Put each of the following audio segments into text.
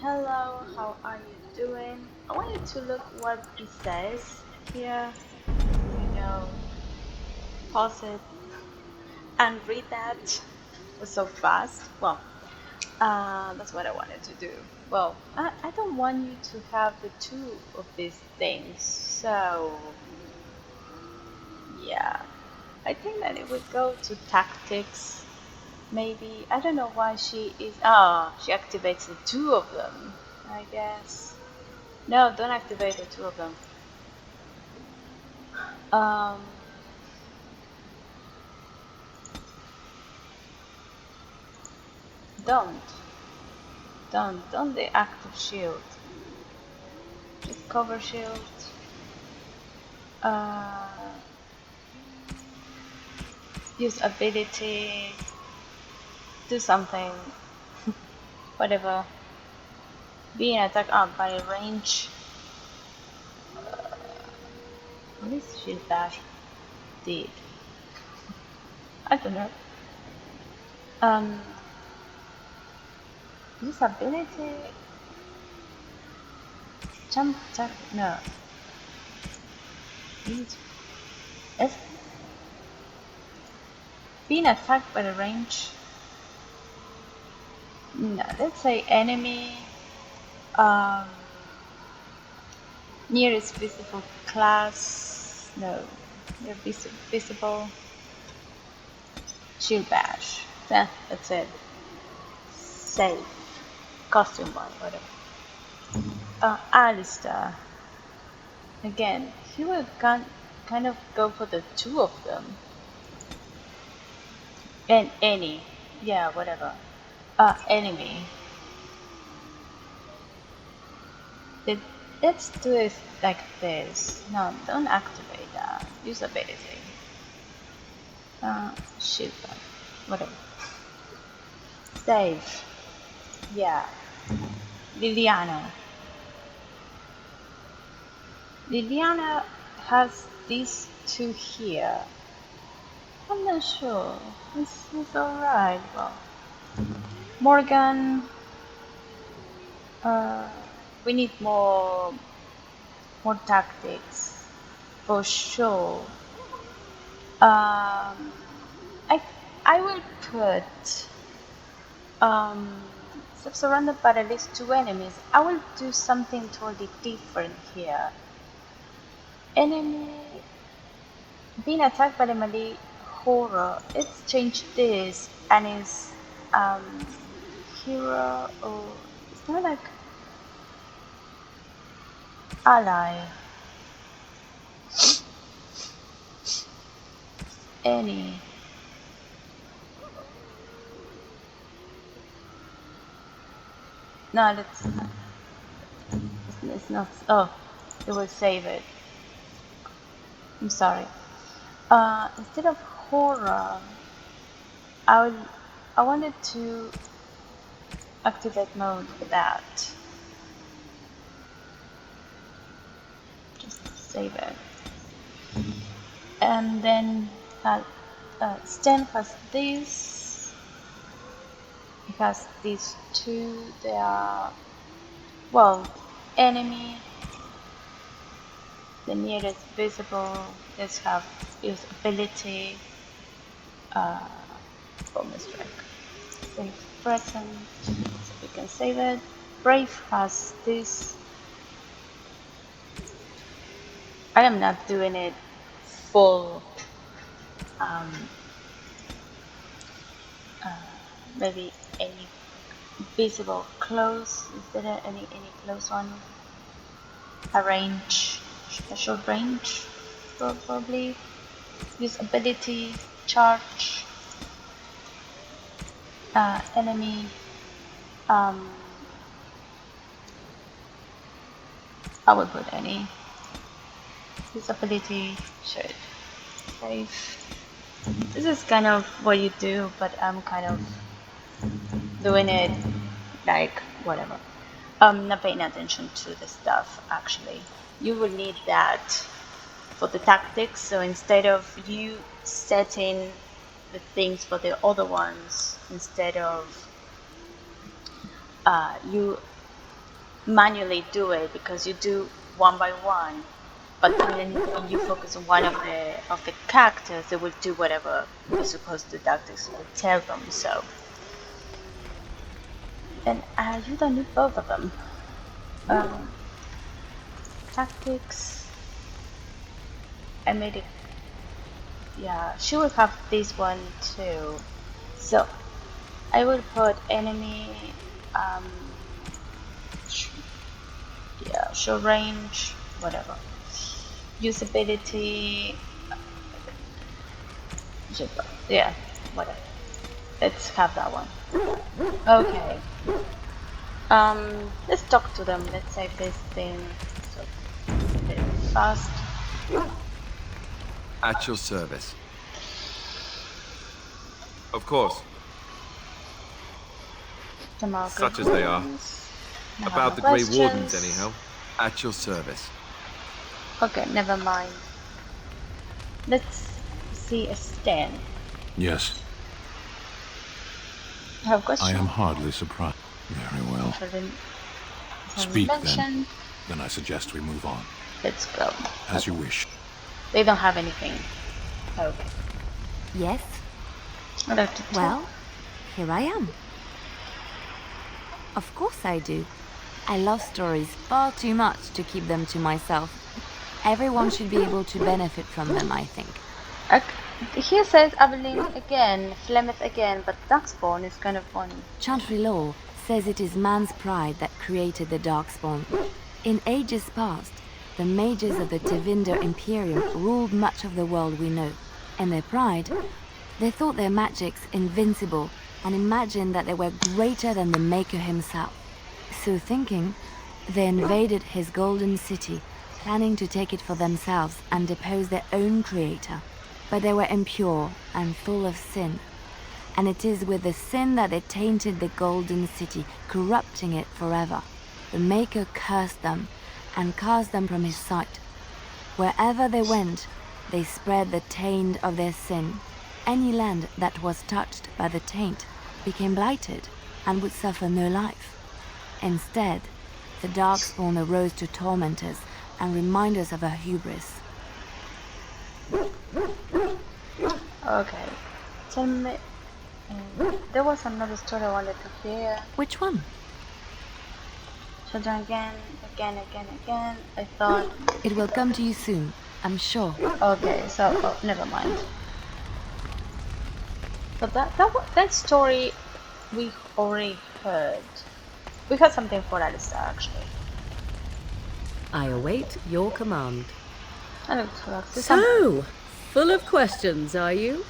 Hello, how are you doing? I want you to look what it says here. You pause it and read that. It was so fast. That's what I wanted to do. I don't want you to have the two of these things. So, yeah, I think that it would go to tactics. Maybe. I don't know why she is. Oh, she activates the two of them, I guess. No, don't activate the two of them. Um, don't. Don't the active shield. Just cover shield. Uh, use ability. Do something. Whatever. Being attacked out by range. What is shield dash did? I don't know. Um, use ability. Jump attack. No. Use F. Being attacked by the range. No. Let's say enemy. Um, nearest visible class. No. Near visible. Shield bash. Yeah, that's it. Save. Costume one, whatever. Alistair. Again, he will kind of go for the two of them. And any. Yeah, whatever. Enemy. Let, let's do it like this. No, don't activate that. Use ability. Shield bash. Whatever. Save. Yeah. Liliana. Liliana has these two here. I'm not sure. It's alright. Morgan, uh, we need more tactics for sure. I I will put um, surrounded by at least two enemies. I will do something totally different here. Enemy being attacked by the melee horror. Let's change this and is um, hero or it's not like ally. Any. No, that's it's not. Oh, it will save it. I'm sorry. Instead of horror, I would, I wanted to activate mode for that. Just save it. And then Stan has this. He has these two. They are well, enemy. The nearest visible. Let's have use ability. Uh, bonus strike. Save present. So we can save it. Brave has this. I am not doing it full. Um, Maybe any visible close. Is there any close one? A range, special range, probably. Use ability, charge, enemy. Um, I would put any. Use ability, should save. This is kind of what you do, but I'm kind of doing it like whatever. Not paying attention to the stuff actually. You will need that for the tactics. So instead of you setting the things for the other ones, instead of you manually do it because you do one by one. But then when you focus on one of the characters, they will do whatever you're supposed to. Tactics will tell them so. And you don't need both of them. Tactics. I made it. Yeah, she will have this one too. So I will put enemy. Um, yeah, short range, whatever. Usability. Yeah, whatever. Let's have that one. Okay. Let's talk to them. Let's save this thing. So fast. At your service. Of course. Such as they are. About the Grey Wardens, anyhow. At your service. Okay, never mind. Let's see a stand. Yes. I have a question. I am hardly surprised. Very well. Speak then. Then I suggest we move on. Let's go. As you wish. They don't have anything. Okay. Yes? Well, here I am. Of course I do. I love stories far too much to keep them to myself. Everyone should be able to benefit from them, I think. Here says Aveline again, Flemeth again, but Darkspawn is kind of funny. Chantry Law says it is man's pride that created the Darkspawn. In ages past, the mages of the Tevinter Imperium ruled much of the world we know. In their pride, they thought their magics invincible and imagined that they were greater than the Maker himself. So thinking, they invaded his golden city, planning to take it for themselves and depose their own creator. But they were impure and full of sin. And it is with the sin that they tainted the golden city, corrupting it forever. The Maker cursed them and cast them from his sight. Wherever they went, they spread the taint of their sin. Any land that was touched by the taint became blighted and would suffer no life. Instead, the Darkspawn arose to torment us and remind us of our hubris. Okay. Tell me, there was another story I wanted to hear. Which one? Children again. I thought... It will come to you soon, I'm sure. Okay, so, never mind. But that story we already heard. We heard something for Alistair, actually. I await your command. I looked like So, full of questions, are you?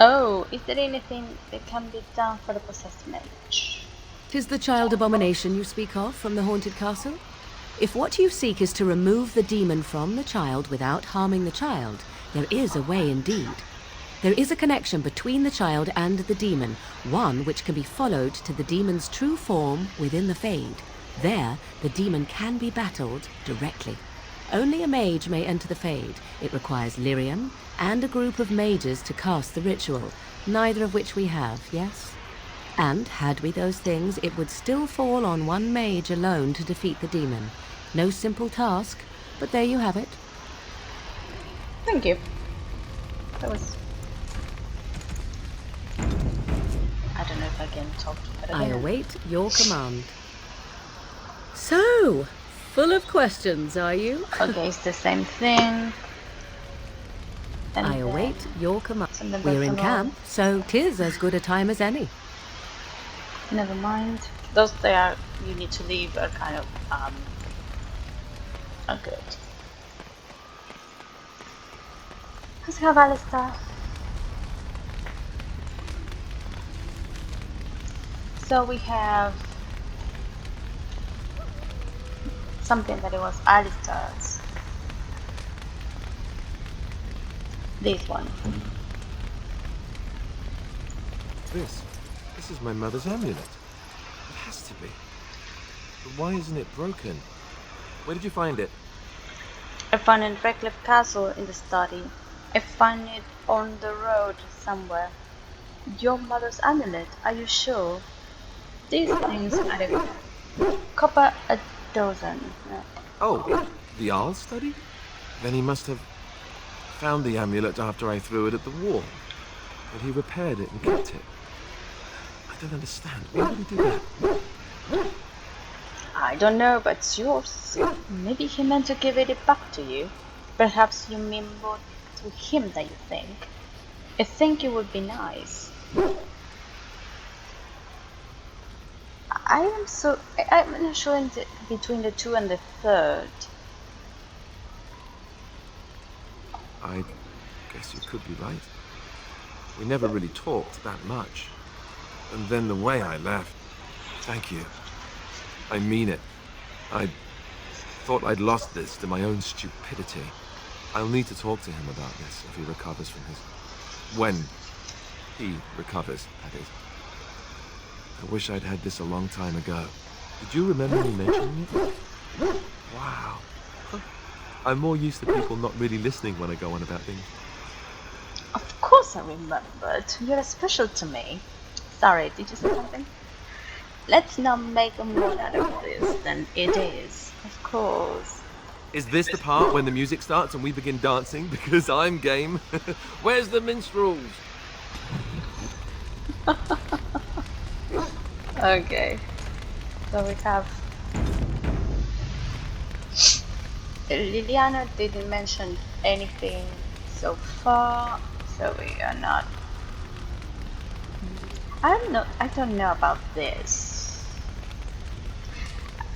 Oh, is there anything that can be done for the possessed mage? 'Tis the child abomination you speak of from the haunted castle? If what you seek is to remove the demon from the child without harming the child, there is a way indeed. There is a connection between the child and the demon, one which can be followed to the demon's true form within the Fade. There, the demon can be battled directly. Only a mage may enter the Fade. It requires Lyrium and a group of mages to cast the ritual, neither of which we have, yes? And had we those things, it would still fall on one mage alone to defeat the demon. No simple task, but there you have it. Thank you. That was... I don't know if I can talk to her I again. await your command. So, full of questions, are you? Okay, it's the same thing. And I await your command. We're in personal. camp, so 'tis as good a time as any. Never mind. Those there you need to leave are kind of are good. Let's have Alistair. So we have something that it was Alistair's. This one. This is my mother's amulet. It has to be. But why isn't it broken? Where did you find it? I found it in Redcliffe Castle in the study. I found it on the road somewhere. Your mother's amulet, are you sure? These things are a copper a dozen. Oh, the Arl study? Then he must have found the amulet after I threw it at the wall. But he repaired it and kept it. I don't understand. Why would he do that? I don't know, but it's yours. Maybe he meant to give it back to you. Perhaps you mean more to him than you think. I think it would be nice. I'm not sure between the 2 and the 3rd. I guess you could be right. We never really talked that much. And then the way I left. Thank you. I mean it. I thought I'd lost this to my own stupidity. I'll need to talk to him about this if he recovers from his... When he recovers, that is. I wish I'd had this a long time ago. Did you remember me mentioning it? Wow. I'm more used to people not really listening when I go on about things. Of course I remembered. You're special to me. Sorry, did you say something? Let's not make more out of this than it is. Of course. Is this the part when the music starts and we begin dancing? Because I'm game. Where's the minstrels? Okay. So we have... Liliana didn't mention anything so far, so we are not... I don't know about this.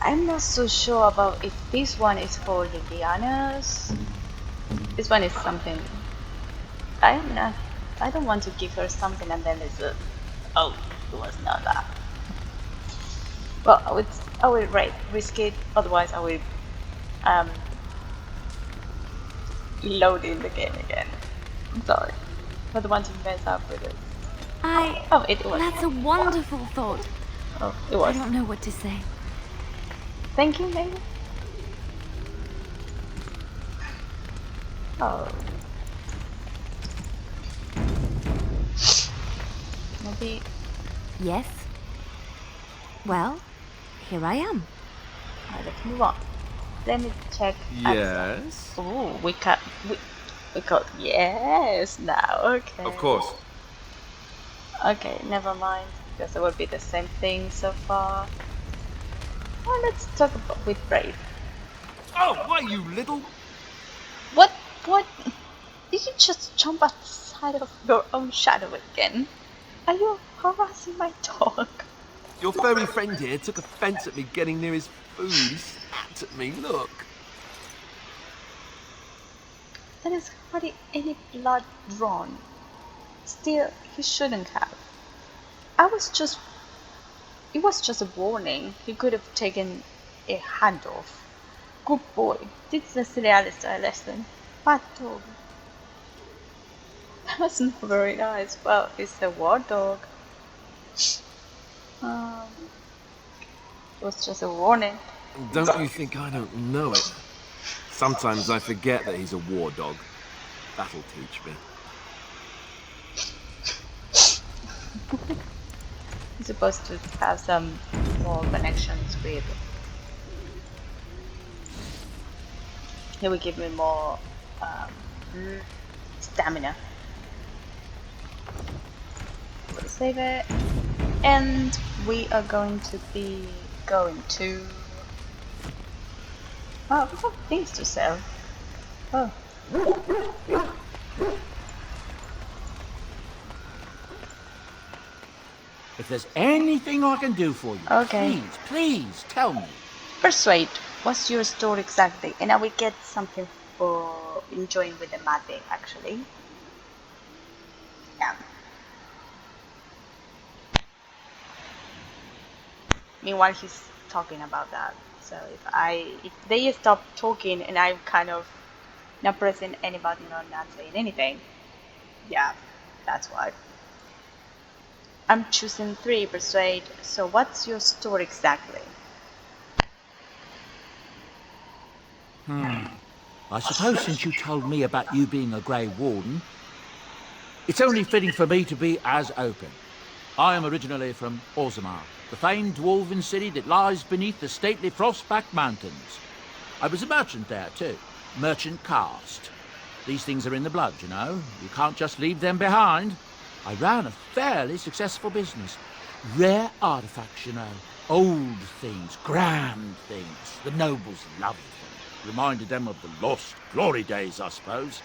I'm not so sure about if this one is for Liliana's. This one is something... I don't want to give her something and then it's a... Oh, it was not that. Well, I would risk it, otherwise I will load in the game again. I'm sorry. I don't want to mess up with it. Oh, it was. That's a wonderful thought. Oh, it was. I don't know what to say. Thank you, maybe? Oh. Maybe... Yes? Well, here I am. Alright, let's move on. Let me check. Yes? Oh, we got yes now, okay. Of course. Okay, never mind, because it would be the same thing so far. Well, let's talk about with Brave. Oh, why, you little... What? Did you just jump outside of your own shadow again? Are you harassing my dog? Your furry friend here took offense at me getting near his food. He snapped at me, look. There is hardly any blood drawn. Still, he shouldn't have. It was just a warning. He could have taken a hand off. Good boy. This is the Alistair lesson. Bad dog. That was not very nice. Well, it's a war dog. It was just a warning. Don't you think I don't know it? Sometimes I forget that he's a war dog. That'll teach me. You're supposed to have some more connections with... He will give me more stamina. We'll save it. And we are going to be going to... Oh, we have things to sell. Oh. If there's anything I can do for you, okay. Please tell me. Persuade. What's your store exactly? And I will get something for enjoying with the mate, actually. Yeah. Meanwhile, he's talking about that. So if they stop talking and I'm kind of not pressing any button or not saying anything, yeah, that's why. I'm choosing 3, Persuade. So what's your store exactly? I suppose since you told me about you being a Grey Warden, it's only fitting for me to be as open. I am originally from Orzammar, the famed dwarven city that lies beneath the stately Frostback Mountains. I was a merchant there, too. Merchant caste. These things are in the blood, you know. You can't just leave them behind. I ran a fairly successful business. Rare artifacts, you know. Old things, grand things. The nobles loved them. Reminded them of the lost glory days, I suppose.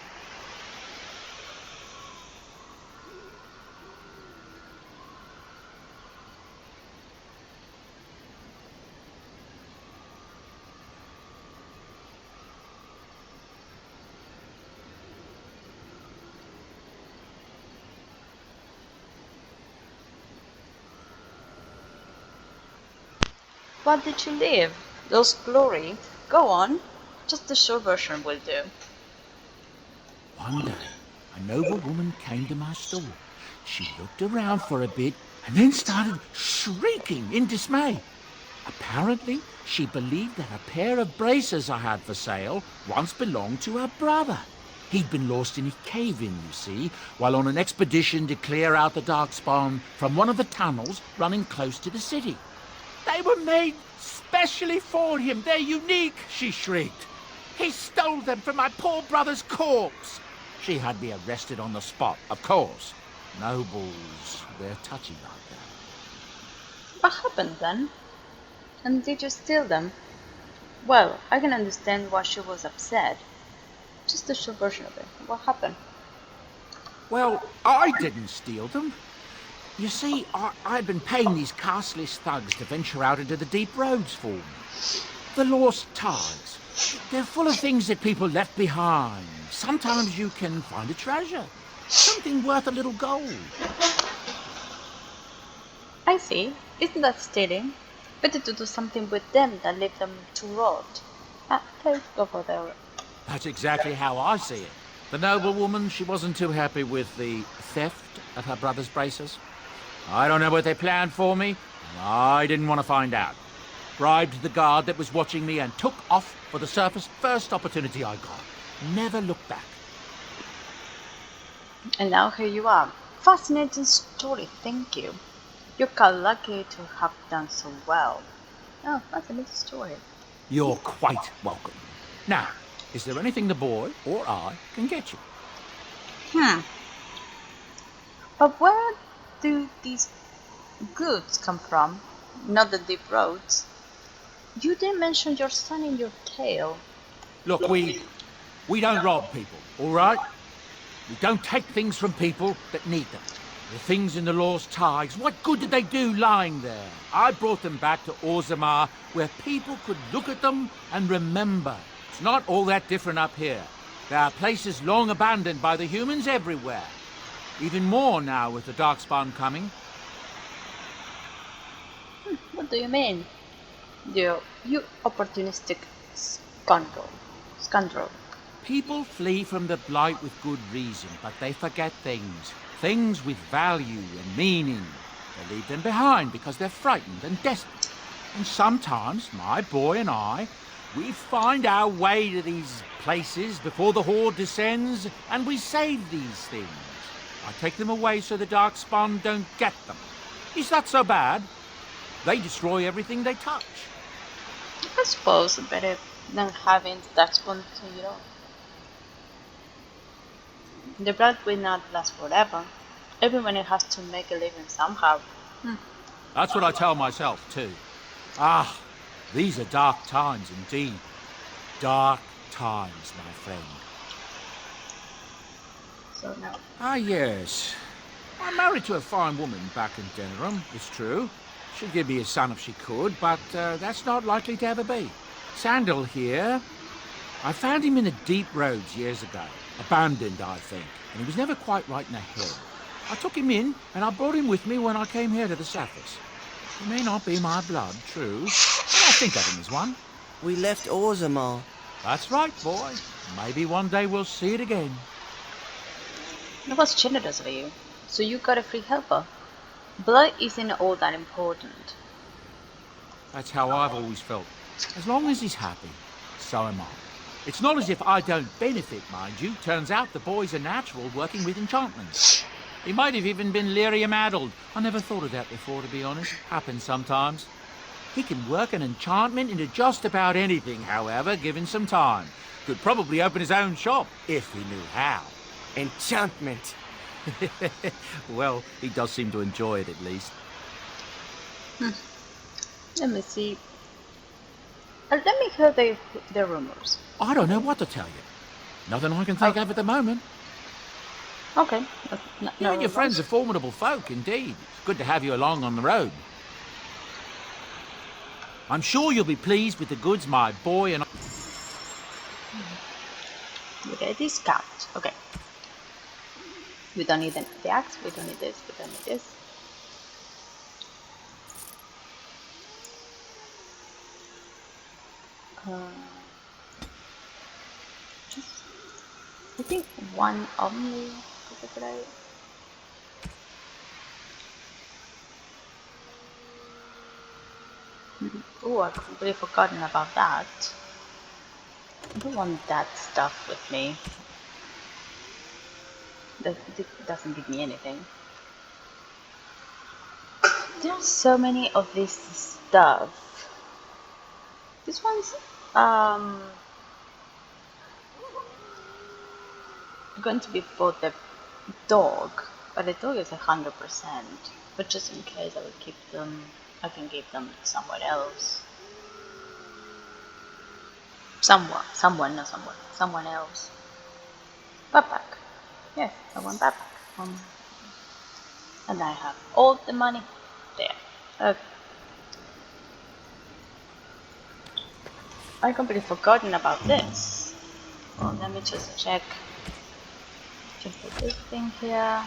What did you leave? Those glory? Go on. Just the short version will do. One day, a noble woman came to my store. She looked around for a bit and then started shrieking in dismay. Apparently, she believed that a pair of braces I had for sale once belonged to her brother. He'd been lost in a cave-in, you see, while on an expedition to clear out the Darkspawn from one of the tunnels running close to the city. They were made specially for him. They're unique, she shrieked. He stole them from my poor brother's corpse. She had me arrested on the spot, of course. Nobles, they're touchy like that. What happened then? And did you steal them? Well, I can understand why she was upset. Just the short version of it. What happened? Well, I didn't steal them. You see, I'd been paying these castless thugs to venture out into the deep roads for me. The lost tides. They're full of things that people left behind. Sometimes you can find a treasure. Something worth a little gold. I see. Isn't that stealing? Better to do something with them than leave them to rot. Let's go for there. That's exactly how I see it. The noblewoman, she wasn't too happy with the theft of her brother's braces. I don't know what they planned for me, and I didn't want to find out. Bribed the guard that was watching me and took off for the surface first opportunity I got. Never looked back. And now here you are. Fascinating story, thank you. You're quite lucky to have done so well. Oh, fascinating story. You're quite welcome. Now, is there anything the boy or I can get you? But where do these goods come from? Not the deep roads. You didn't mention your son in your tale. Look, we don't rob people, all right? We don't take things from people that need them. The things in the lost tides, what good did they do lying there? I brought them back to Orzammar, where people could look at them and remember. It's not all that different up here. There are places long abandoned by the humans everywhere. Even more now with the Darkspawn coming. What do you mean? You opportunistic scoundrel. People flee from the Blight with good reason, but they forget things. Things with value and meaning. They leave them behind because they're frightened and desperate. And sometimes, my boy and I, we find our way to these places before the Horde descends, and we save these things. I take them away so the Darkspawn don't get them. Is that so bad? They destroy everything they touch. I suppose better than having the Darkspawn to your own. The blood will not last forever. Everyone has to make a living somehow. That's what I tell myself, too. Ah, these are dark times indeed. Dark times, my friend. So now. Ah, yes. I'm married to a fine woman back in Denerim, it's true. She'd give me a son if she could, but that's not likely to ever be. Sandal here. I found him in the deep roads years ago. Abandoned, I think, and he was never quite right in the head. I took him in, and I brought him with me when I came here to the surface. He may not be my blood, true, but I think of him as one. We left Orzammar. That's right, boy. Maybe one day we'll see it again. That was generous of you. So you got a free helper. Blood isn't all that important. That's how I've always felt. As long as he's happy, so am I. It's not as if I don't benefit, mind you. Turns out the boy's a natural working with enchantments. He might have even been lyrium-addled. I never thought of that before, to be honest. Happens sometimes. He can work an enchantment into just about anything, however, given some time. Could probably open his own shop, if he knew how. Enchantment. Well, he does seem to enjoy it, at least. Let me see. Let me hear the rumors. I don't know what to tell you. Nothing I can think of at the moment. Okay. You and your friends are formidable folk, indeed. It's good to have you along on the road. I'm sure you'll be pleased with the goods my boy and I... We get a discount. Okay. We don't need the axe. We don't need this. We don't need this. I think one only. Oh, I completely forgotten about that. I don't want that stuff with me. That doesn't give me anything. There are so many of this stuff. This one's going to be for the dog, but the dog is 100%. But just in case, I will keep them. I can give them somewhere else. Someone else. Backpack. Yes, I want backpack. And I have all the money there. Okay. I completely forgotten about this. Well, let me just check. Just put this thing here.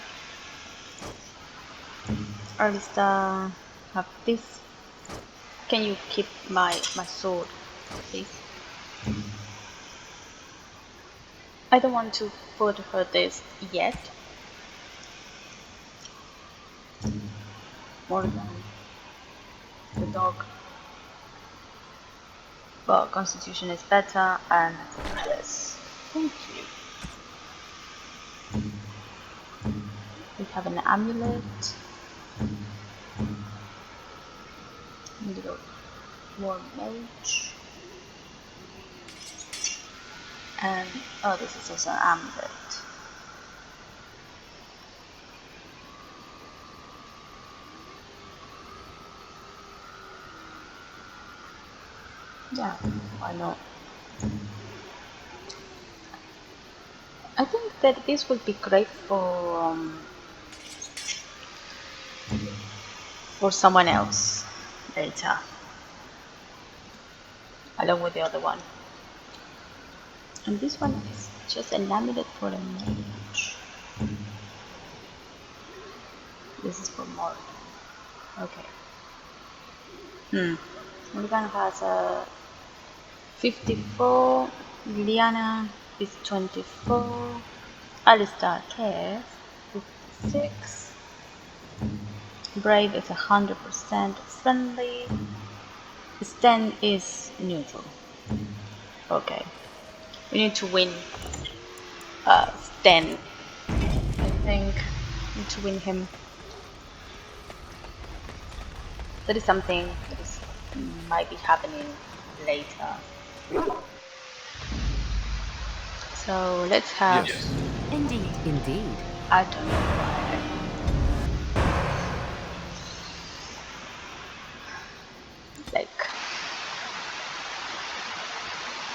Arista, have this. Can you keep my sword, please? I don't want to put her this yet. More than the dog. But constitution is better and less. Thank you. We have an amulet. Little war mage. And oh, this is also an amulet. Yeah, why not? I think that this would be great for someone else later, along with the other one. And this one is just an amulet for a mage. This is for more. Okay. Morgan has a 54. Liliana is 24. Alistair cares 56. Brave is 100% friendly. Sten is neutral. Okay. We need to win Sten. I think we need to win him. That is something that might be happening later. So let's have. Yes. Indeed. Indeed. I don't know why. Like.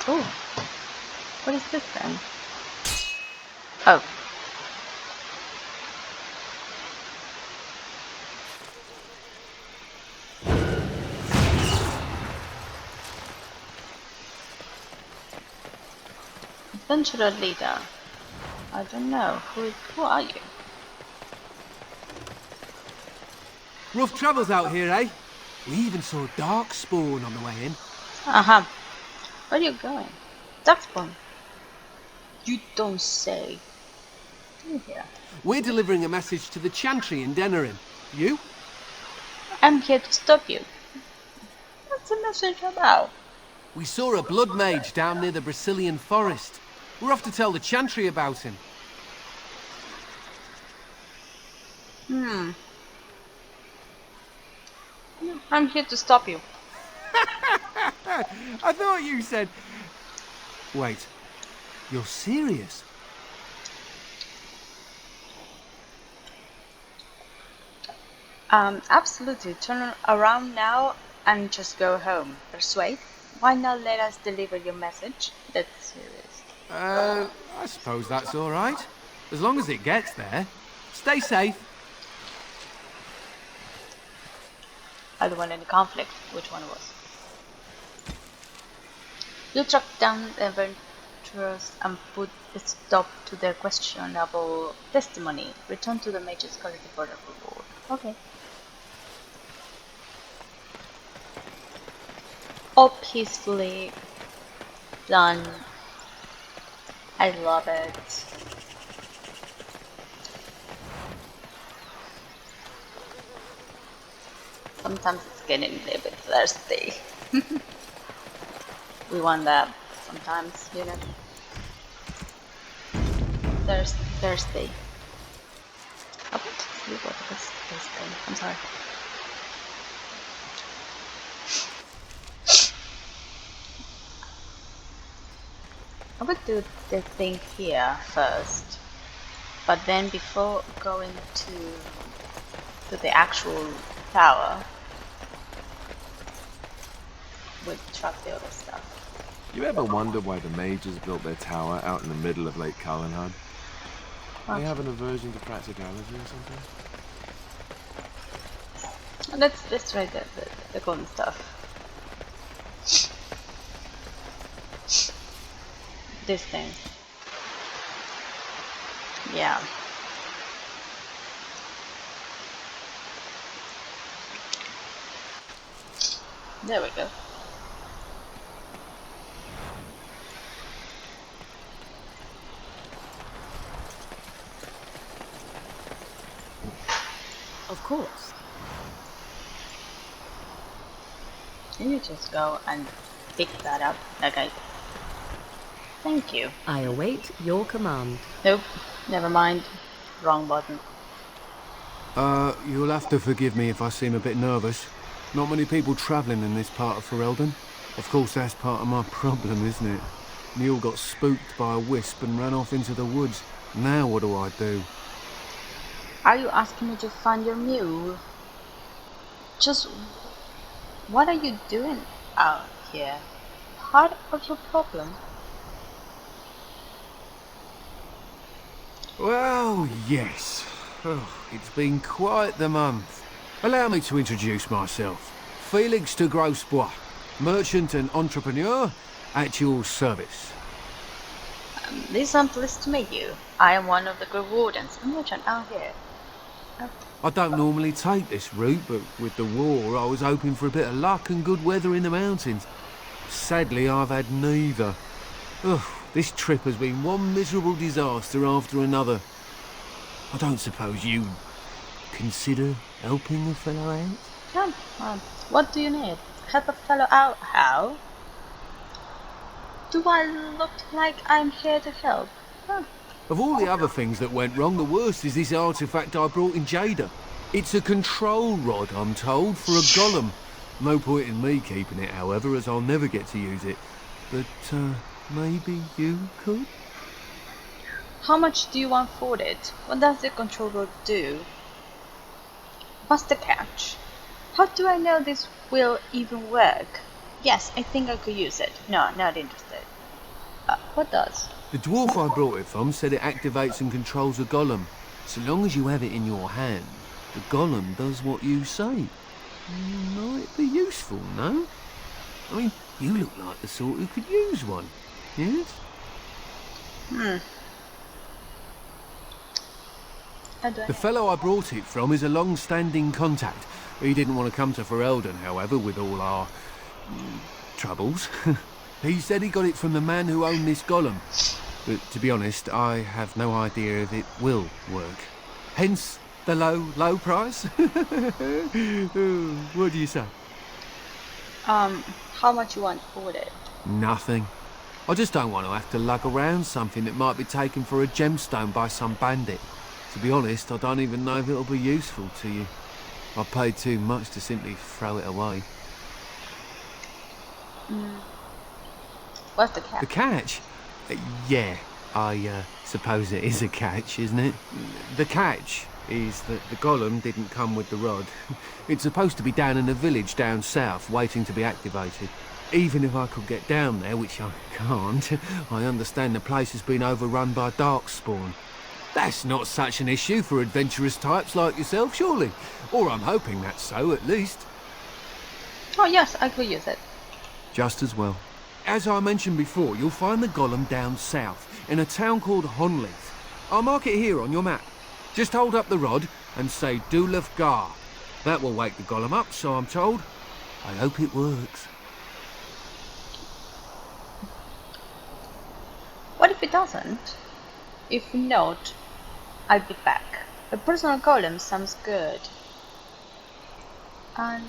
Oh. What is this then? Oh. Adventurer leader. I don't know. Who are you? Rough travels out here, eh? We even saw Darkspawn on the way in. Uh-huh. Where are you going? Darkspawn. You don't say. In here. We're delivering a message to the Chantry in Denerim. You? I'm here to stop you. What's the message about? We saw a blood mage down near the Brazilian forest. We're off to tell the Chantry about him. I'm here to stop you. I thought you said... Wait, you're serious? Absolutely. Turn around now and just go home. Persuade. Why not let us deliver your message? That's serious. I suppose that's all right. As long as it gets there. Stay safe. I don't want any conflict. Which one was? You track down the adventurers and put a stop to their questionable testimony. Return to the mage's quality for the reward. Okay. All peacefully done. I love it. Sometimes it's getting a little bit thirsty. We want that sometimes, you know. Thirsty. Oh, sleep over this thing. I'm sorry. I would do the thing here first, but then before going to the actual tower, we'd truck the other stuff. You ever wonder why the mages built their tower out in the middle of Lake Calenhad? They have an aversion to practicality or something? Let's try the golden stuff. This thing. Yeah. There we go. Of course. Can you just go and pick that up? Okay. Thank you. I await your command. Nope. Never mind. Wrong button. You'll have to forgive me if I seem a bit nervous. Not many people travelling in this part of Ferelden. Of course, that's part of my problem, isn't it? Neil got spooked by a wisp and ran off into the woods. Now what do I do? Are you asking me to find your mule? Just... what are you doing out here? Part of your problem? Well, yes. Oh, it's been quite the month. Allow me to introduce myself. Felix de Grosbois, merchant and entrepreneur at your service. Liz, I'm pleased to meet you. I am one of the Grove Wardens, a merchant out here. I don't normally take this route, but with the war I was hoping for a bit of luck and good weather in the mountains. Sadly, I've had neither. Ugh, this trip has been one miserable disaster after another. I don't suppose you consider helping a fellow out? Come on, what do you need? Help a fellow out? How? Do I look like I'm here to help? Huh. Of all the other things that went wrong, the worst is this artifact I brought in Jada. It's a control rod, I'm told, for a golem. No point in me keeping it, however, as I'll never get to use it. But, maybe you could? How much do you want for it? What does the control rod do? What's the catch? How do I know this will even work? Yes, I think I could use it. No, not interested. What does? The dwarf I brought it from said it activates and controls a golem. So long as you have it in your hand, the golem does what you say. Might be useful, no? I mean, you look like the sort who could use one, yes? The fellow I brought it from is a long-standing contact. He didn't want to come to Ferelden, however, with all our... troubles. He said he got it from the man who owned this golem. But to be honest, I have no idea if it will work. Hence the low price. What do you say? How much you want for it? Nothing. I just don't want to have to lug around something that might be taken for a gemstone by some bandit. To be honest, I don't even know if it'll be useful to you. I paid too much to simply throw it away. What's the catch? The catch? Yeah, I suppose it is a catch, isn't it? The catch is that the golem didn't come with the rod. It's supposed to be down in a village down south, waiting to be activated. Even if I could get down there, which I can't, I understand the place has been overrun by darkspawn. That's not such an issue for adventurous types like yourself, surely? Or I'm hoping that's so, at least. Oh yes, I could use it. Just as well. As I mentioned before, you'll find the golem down south, in a town called Honleith. I'll mark it here on your map. Just hold up the rod and say Dulaf Gar. That will wake the golem up, so I'm told. I hope it works. What if it doesn't? If not, I'll be back. A personal golem sounds good. And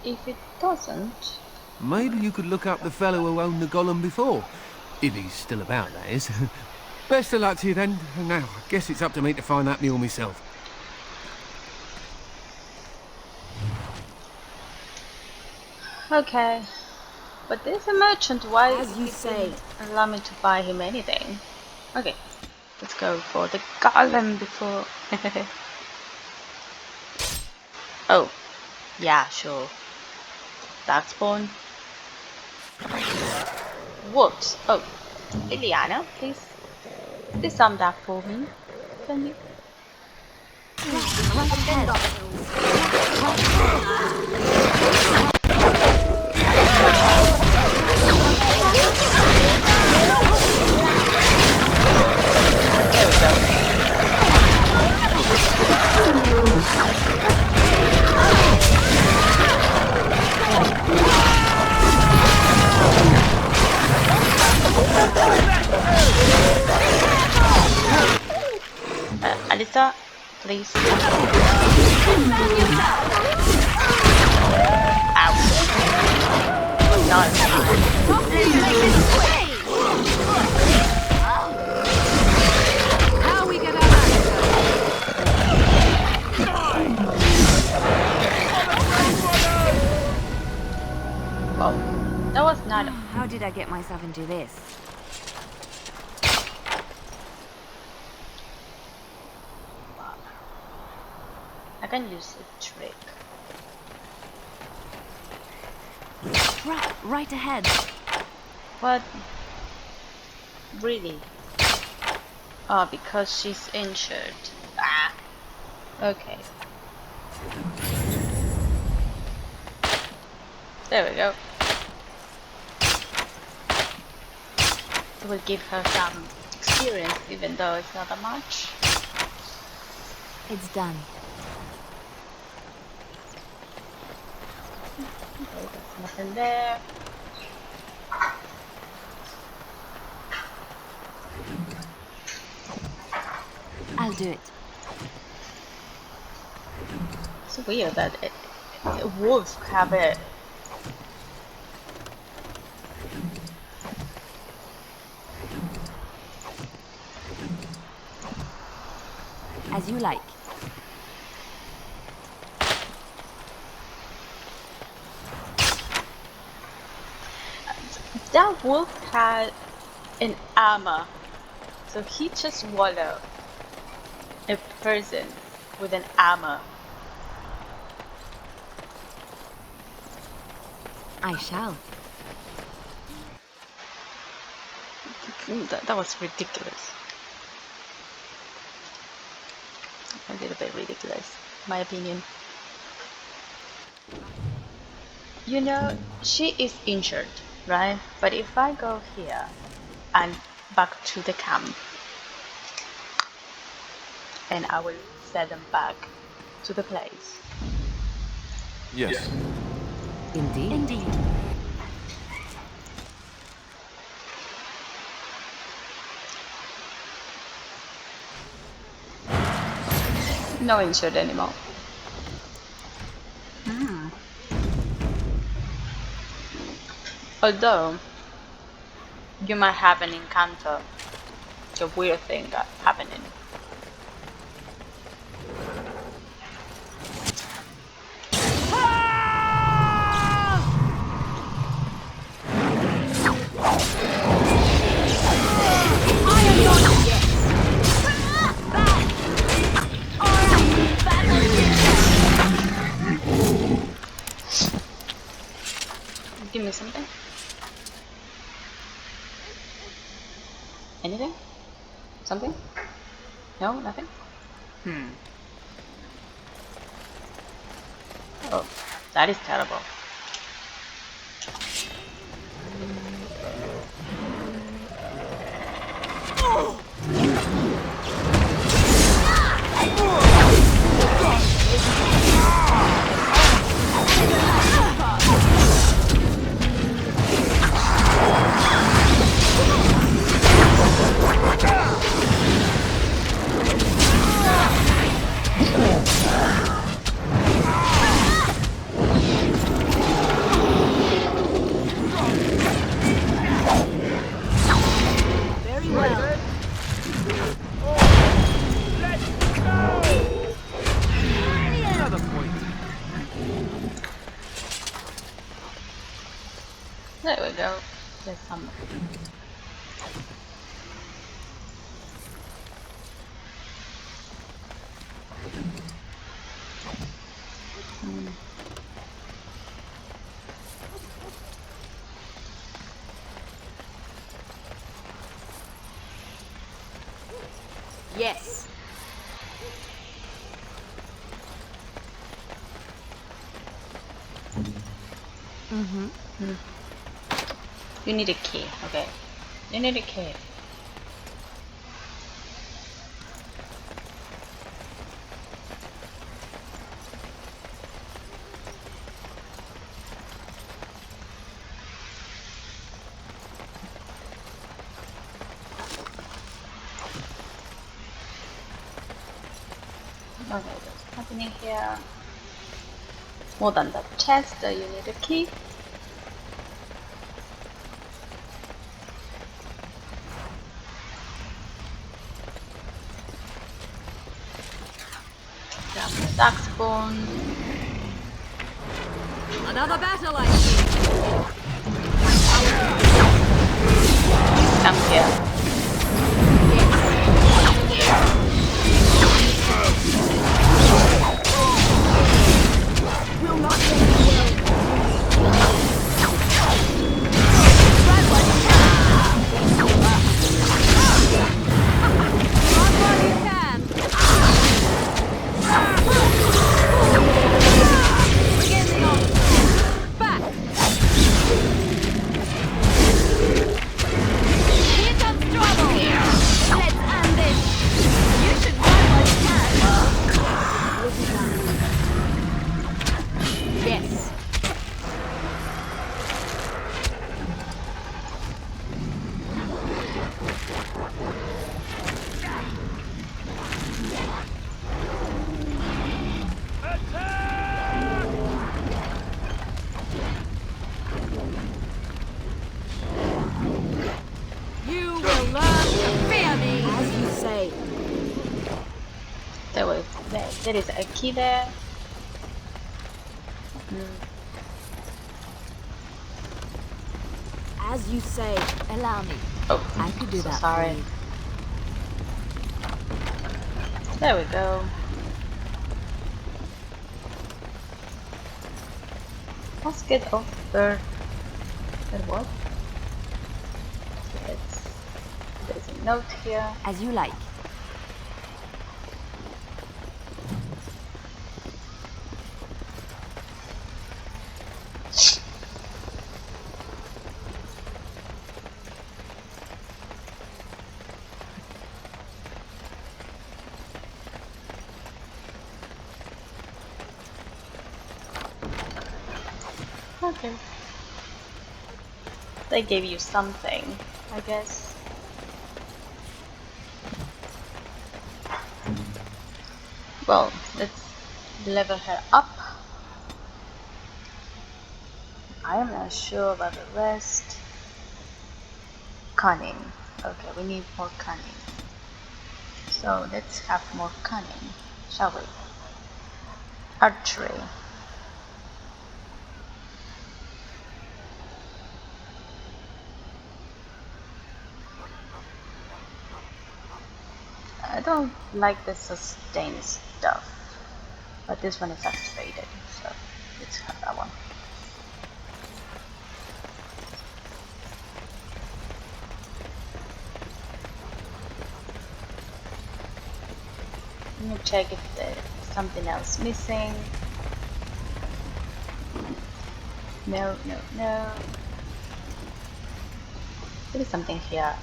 if it doesn't... Maybe you could look up the fellow who owned the golem before. If he's still about, that is. Best of luck to you then. Now, I guess it's up to me to find that mule myself. Okay. But there's a merchant, why As you say. allow me to buy him anything? Okay. Let's go for the golem before... Oh. Yeah, sure. Darkspawn. Wolves. Oh. Liliana, please. Disarm that for me. Can you? Right ahead. Alisa, please. Ow. How we get out of here? Well, that was not... How did I get myself into this? I can use a trick. Trap right ahead. What? Really? Oh, because she's injured. Ah. Okay. There we go. It will give her some experience, even though it's not that much. It's done. Okay, there's nothing there. I'll do it. It's weird that wolves have it. As you like. That wolf had an armor, so he just swallowed a person with an armor. I shall. That was ridiculous. A little bit ridiculous, in my opinion. You know, she is injured, right? But if I go here and back to the camp, and I will set them back to the place. Yes. Indeed. Indeed. No injured anymore. Although you might have an encounter, a weird thing that happening. Give me something. Anything? Something? No, nothing? Oh, that is terrible. There we go. There's some. Yes. You need a key, okay. You need a key. Okay, what's happening here? More than the chest, you need a key. Grab the darkspawn. Another battle, I see. Come here. Will not end well. Run while you can. Begin the onslaught. Back. Here comes trouble. Let's end this. You should run while you can. Yes. You will learn to fear me. As you say. There is a key there. As you say. Allow me. Oh, I could do so that sorry. for you. There we go. Let's get over the what? There's a note here. As you like. Okay. They gave you something, I guess. Well, let's level her up. I am not sure about the rest. Cunning. Okay, we need more cunning. So let's have more cunning, shall we? Archery. I don't like the sustain stuff, but this one is activated, so let's have that one. Let me check if there's something else missing. No. There is something here.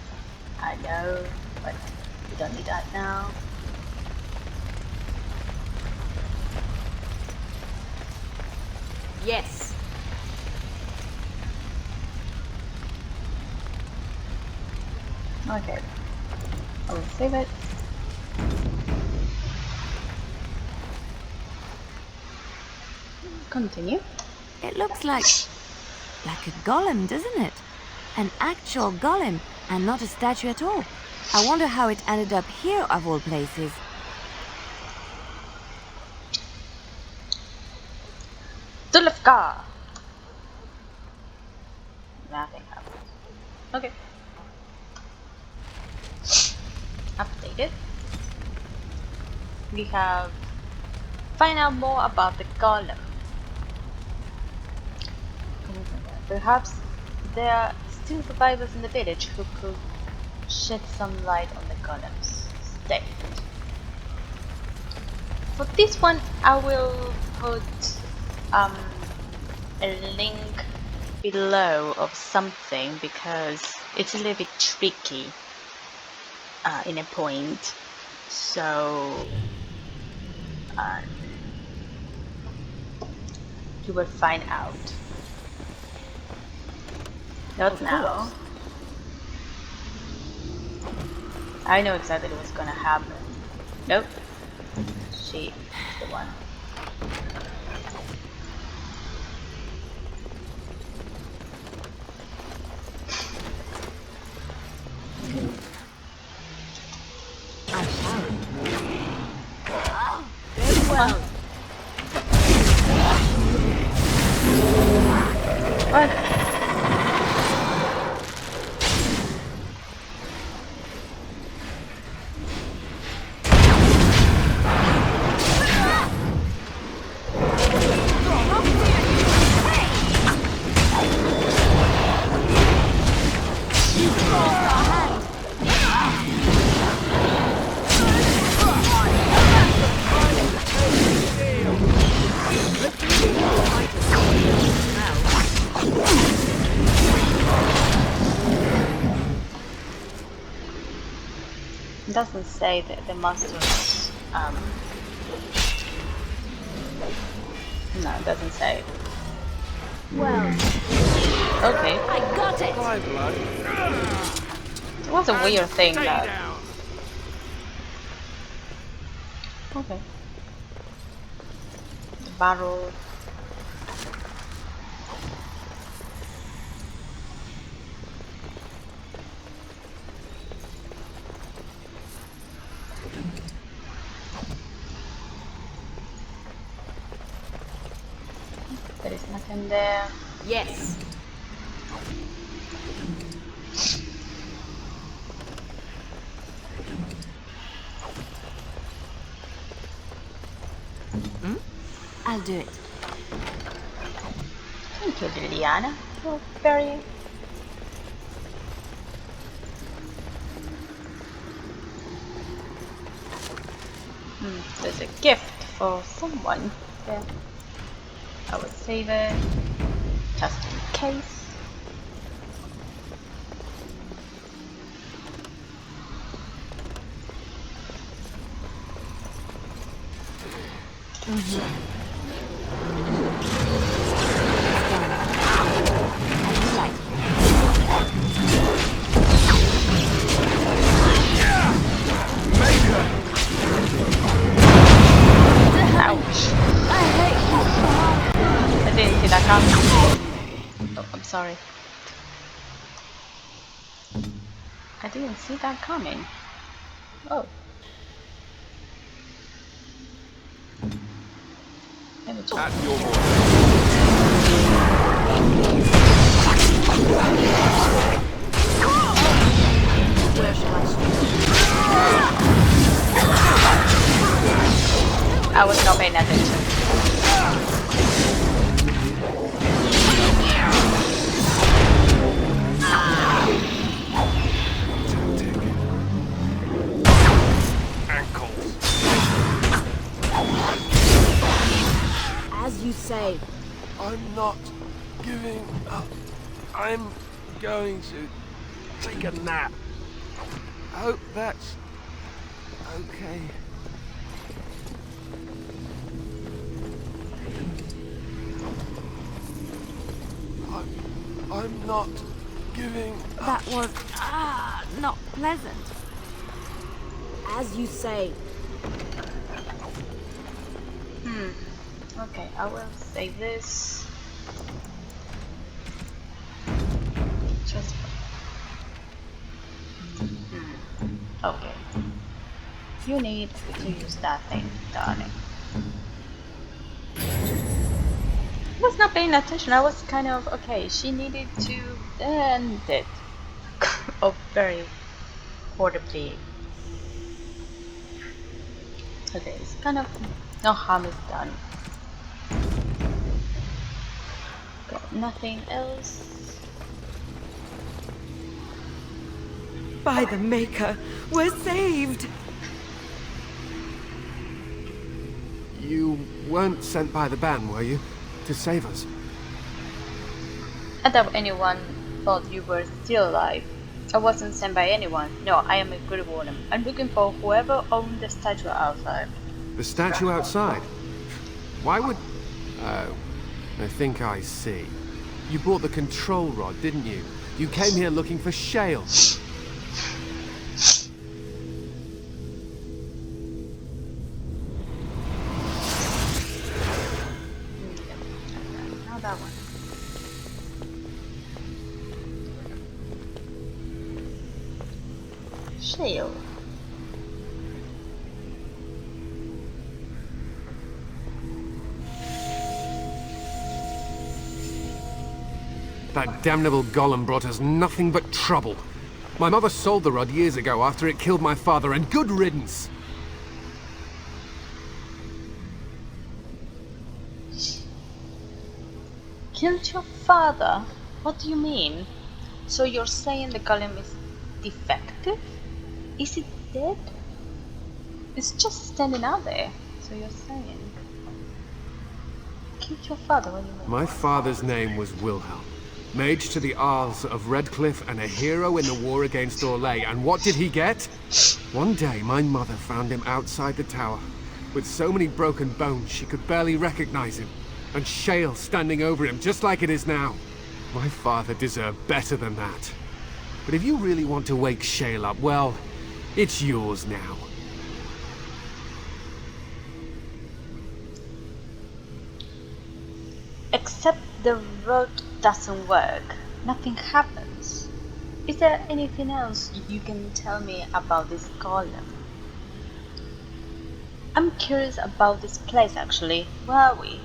I know, but we don't need that now. Yes. Okay. I will save it. Continue. It looks like a golem, doesn't it? An actual golem, and not a statue at all. I wonder how it ended up here of all places. Dulefka! Nothing happened. Okay. Updated. We have find out more about the golem. Perhaps there are still survivors in the village who could shed some light on the golem's state. For this one, I will put a link below of something because it's a little bit tricky in a point. So you will find out. Not now. I know exactly what's gonna happen. Nope. She is the one. Very well. What? It doesn't say that the monsters. No, it doesn't say. Well, Okay. I got it. It was a weird thing that. Okay. The barrel. There is nothing there. Yes. I'll do it. Thank you, Liliana. You're very. There's a gift for someone there. I will save it just in case. Ouch! I didn't see that coming. Oh, I'm sorry. I didn't see that coming. Oh. Let me check. Where shall I start? I was not paying attention. Ankles. not giving up. I'm going to take a nap. I hope that's okay. I'm not giving up. That was, not pleasant. As you say. Okay, I will save this. Just. Okay. You need to use that thing, darling. I was not paying attention. I was kind of okay. She needed to end it. Oh, very horribly. Okay, it's kind of no harm is done. Got nothing else. By the Maker, we're saved! You weren't sent by the ban, were you? To save us? I thought anyone thought you were still alive. I wasn't sent by anyone. No, I am a good woman. I'm looking for whoever owned the statue outside. The statue outside? Why would... I think I see. You brought the control rod, didn't you? You came here looking for Shale. Now that one. Shale. That damnable golem brought us nothing but trouble. My mother sold the rod years ago after it killed my father, and good riddance. Killed your father? What do you mean? So you're saying the golem is defective? Is it dead? It's just standing out there. So you're saying... Killed your father, what do you mean? My father's name was Wilhelm. Mage to the Arls of Redcliffe and a hero in the war against Orlais. And what did he get? One day, my mother found him outside the tower, with so many broken bones she could barely recognize him, and Shale standing over him just like it is now. My father deserved better than that. But if you really want to wake Shale up, well, it's yours now. Except the road doesn't work. Nothing happens. Is there anything else you can tell me about this golem? I'm curious about this place actually. Where are we?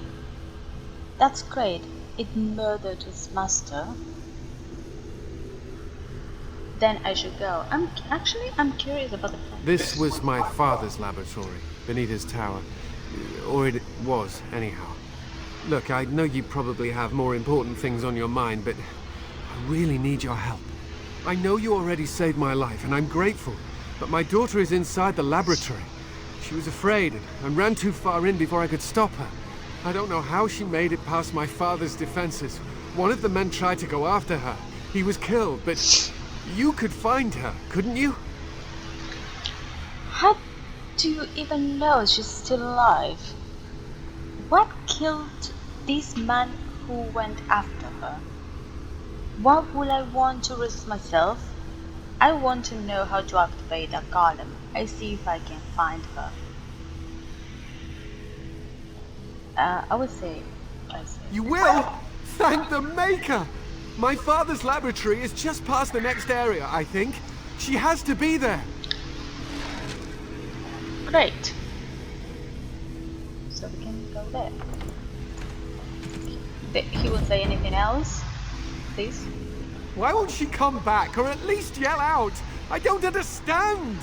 That's great. It murdered its master. Then I should go. I'm curious about the place. This was my father's laboratory, beneath his tower. Or it was, anyhow. Look, I know you probably have more important things on your mind, but I really need your help. I know you already saved my life, and I'm grateful, but my daughter is inside the laboratory. She was afraid and ran too far in before I could stop her. I don't know how she made it past my father's defenses. One of the men tried to go after her. He was killed, but you could find her, couldn't you? How do you even know she's still alive? What killed this man who went after her? Why would I want to risk myself? I want to know how to activate a golem. I see if I can find her. I would say... You will? Thank the Maker! My father's laboratory is just past the next area, I think. She has to be there. Great. So we can go there. He will say anything else? Please? Why won't she come back, or at least yell out? I don't understand!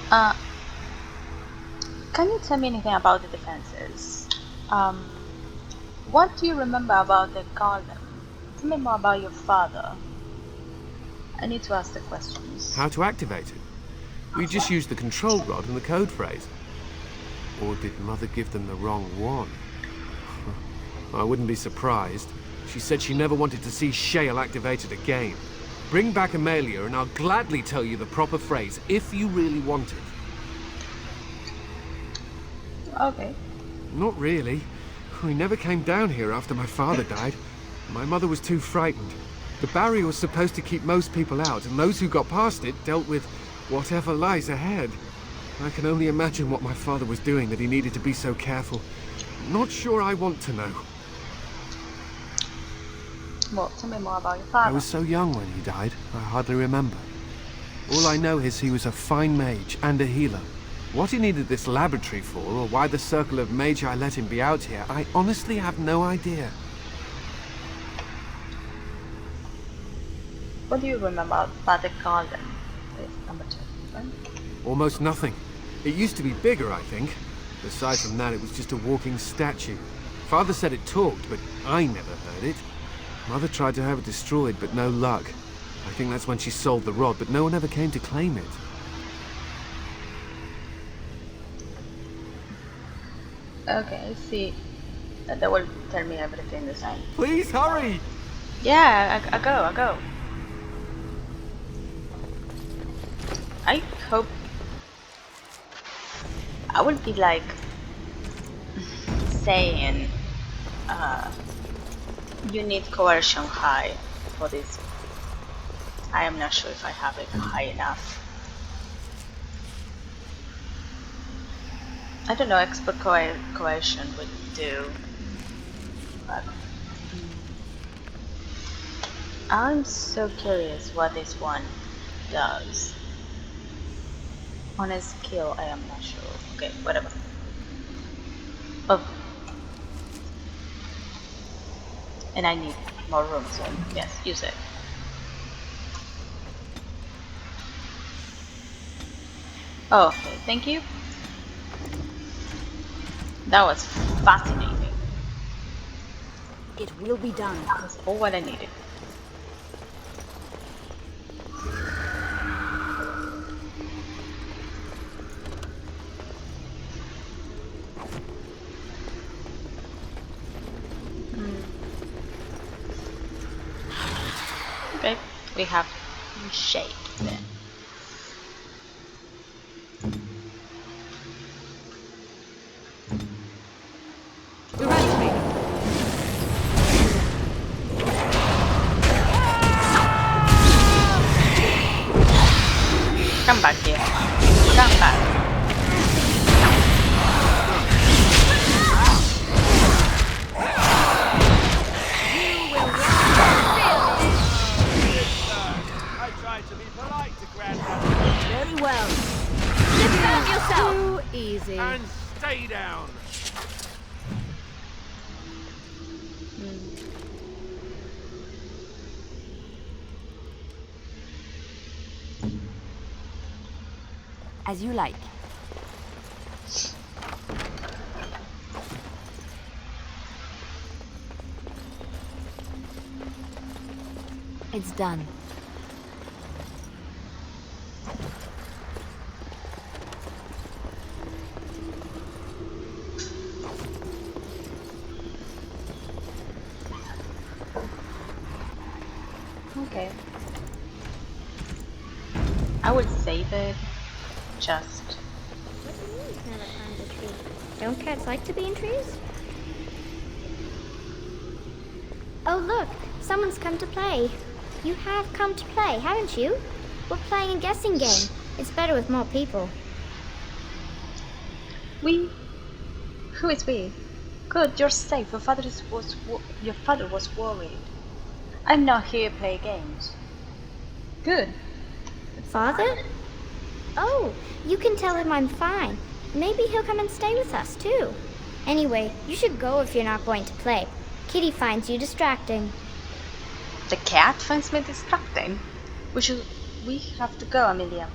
Can you tell me anything about the defenses? What do you remember about the golem? Tell me more about your father. I need to ask the questions. How to activate it? We just used the control rod and the code phrase. Or did Mother give them the wrong one? I wouldn't be surprised. She said she never wanted to see Shale activated again. Bring back Amelia and I'll gladly tell you the proper phrase, if you really want it. Okay. Not really. We never came down here after my father died. My mother was too frightened. The barrier was supposed to keep most people out, and those who got past it dealt with whatever lies ahead. I can only imagine what my father was doing that he needed to be so careful. Not sure I want to know. Well, tell me more about your father. I was so young when he died, I hardly remember. All I know is he was a fine mage and a healer. What he needed this laboratory for, or why the Circle of Magi let him be out here, I honestly have no idea. What do you remember about Father Garden? It's number 2, right? Almost nothing. It used to be bigger, I think. Aside from that, it was just a walking statue. Father said it talked, but I never heard it. Mother tried to have it destroyed, but no luck. I think that's when she sold the rod, but no one ever came to claim it. Okay, I see. That will tell me everything the same. Please hurry! Yeah, I go. I hope I would be like saying you need coercion high for this. I am not sure if I have it high enough. I don't know, expert coercion would do, but I'm so curious what this one does. On a skill, I am not sure. Okay, whatever. Oh. And I need more room, so yes, use it. Oh, okay, thank you. That was fascinating. It will be done. That's all what I needed. Okay, we have shape then. You're right to me. Come back here. Come back. I tried to be polite to Grandmother. Very well. Defend yourself! Too easy. And stay down. As you like. It's done. Okay. I would save it. Just. What do you mean you've never climbed a tree? Don't cats like to be in trees? Oh look, someone's come to play. You have come to play, haven't you? We're playing a guessing game. It's better with more people. We? Who is we? Good, you're safe. Your father was worried. I'm not here to play games. Good. Father? Oh, you can tell him I'm fine. Maybe he'll come and stay with us, too. Anyway, you should go if you're not going to play. Kitty finds you distracting. The cat finds me distracting. We have to go, Amelia.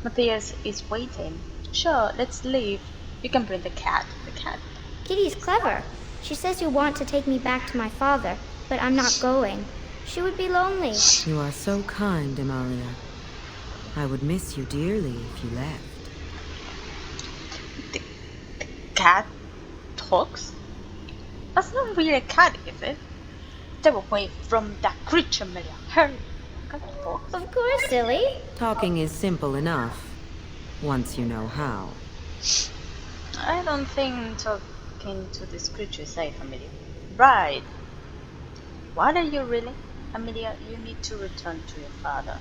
Matthias is waiting. Sure, let's leave. You can bring the cat. Kitty's clever. She says you'll want to take me back to my father, but I'm not going. She would be lonely. You are so kind, Amalia. I would miss you dearly if you left. The cat talks? That's not really a cat, is it? Stay away from that creature, Amelia. Hurry. Of course, silly. Talking is simple enough, once you know how. I don't think talking to this creature is safe, Amelia. Right. What are you really? Amelia, you need to return to your father.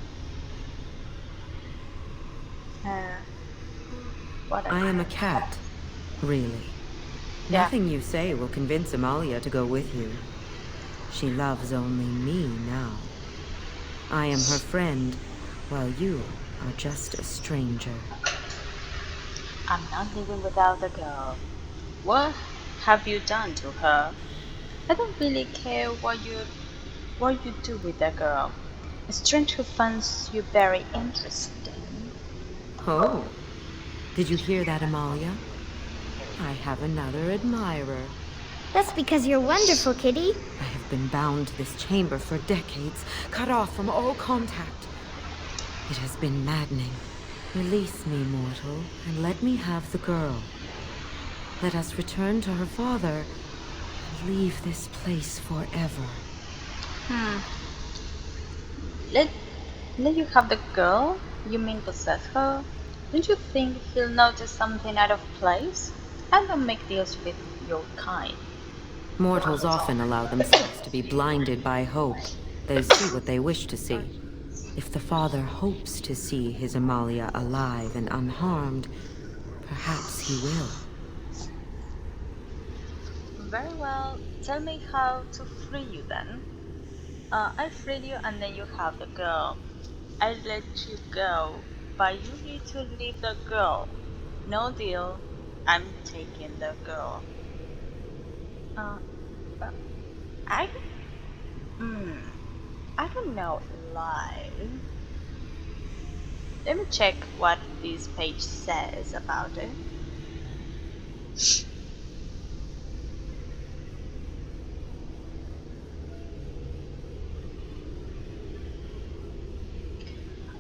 I am a cat, really. Yeah. Nothing you say will convince Amalia to go with you. She loves only me now. I am her friend, while you are just a stranger. I'm not living without the girl. What have you done to her? I don't really care what you do with that girl. A stranger who finds you very interesting. Oh, did you hear that, Amalia? I have another admirer. That's because you're wonderful, Kitty. I have been bound to this chamber for decades, cut off from all contact. It has been maddening. Release me, mortal, and let me have the girl. Let us return to her father and leave this place forever. Let you have the girl? You mean possess her? Don't you think he'll notice something out of place? I don't make deals with your kind. Mortals often allow themselves to be blinded by hope. They see what they wish to see. If the father hopes to see his Amalia alive and unharmed, perhaps he will. Very well. Tell me how to free you then. I free you and then you have the girl. I let you go, but you need to leave the girl. No deal. I'm taking the girl. I don't know. Lie. Let me check what this page says about it.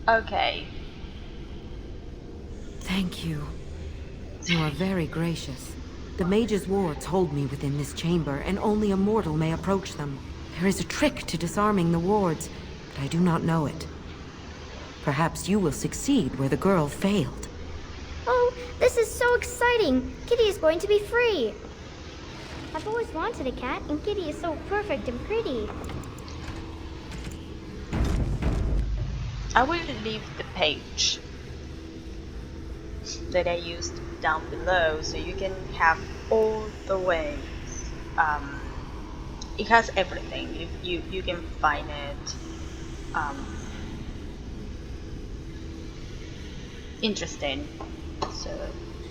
Okay. Thank you. You are very gracious. The mage's wards hold me within this chamber, and only a mortal may approach them. There is a trick to disarming the wards, but I do not know it. Perhaps you will succeed where the girl failed. Oh, this is so exciting! Kitty is going to be free! I've always wanted a cat, and Kitty is so perfect and pretty. I will leave the page that I used down below so you can have all the ways. It has everything. If you can find it interesting. So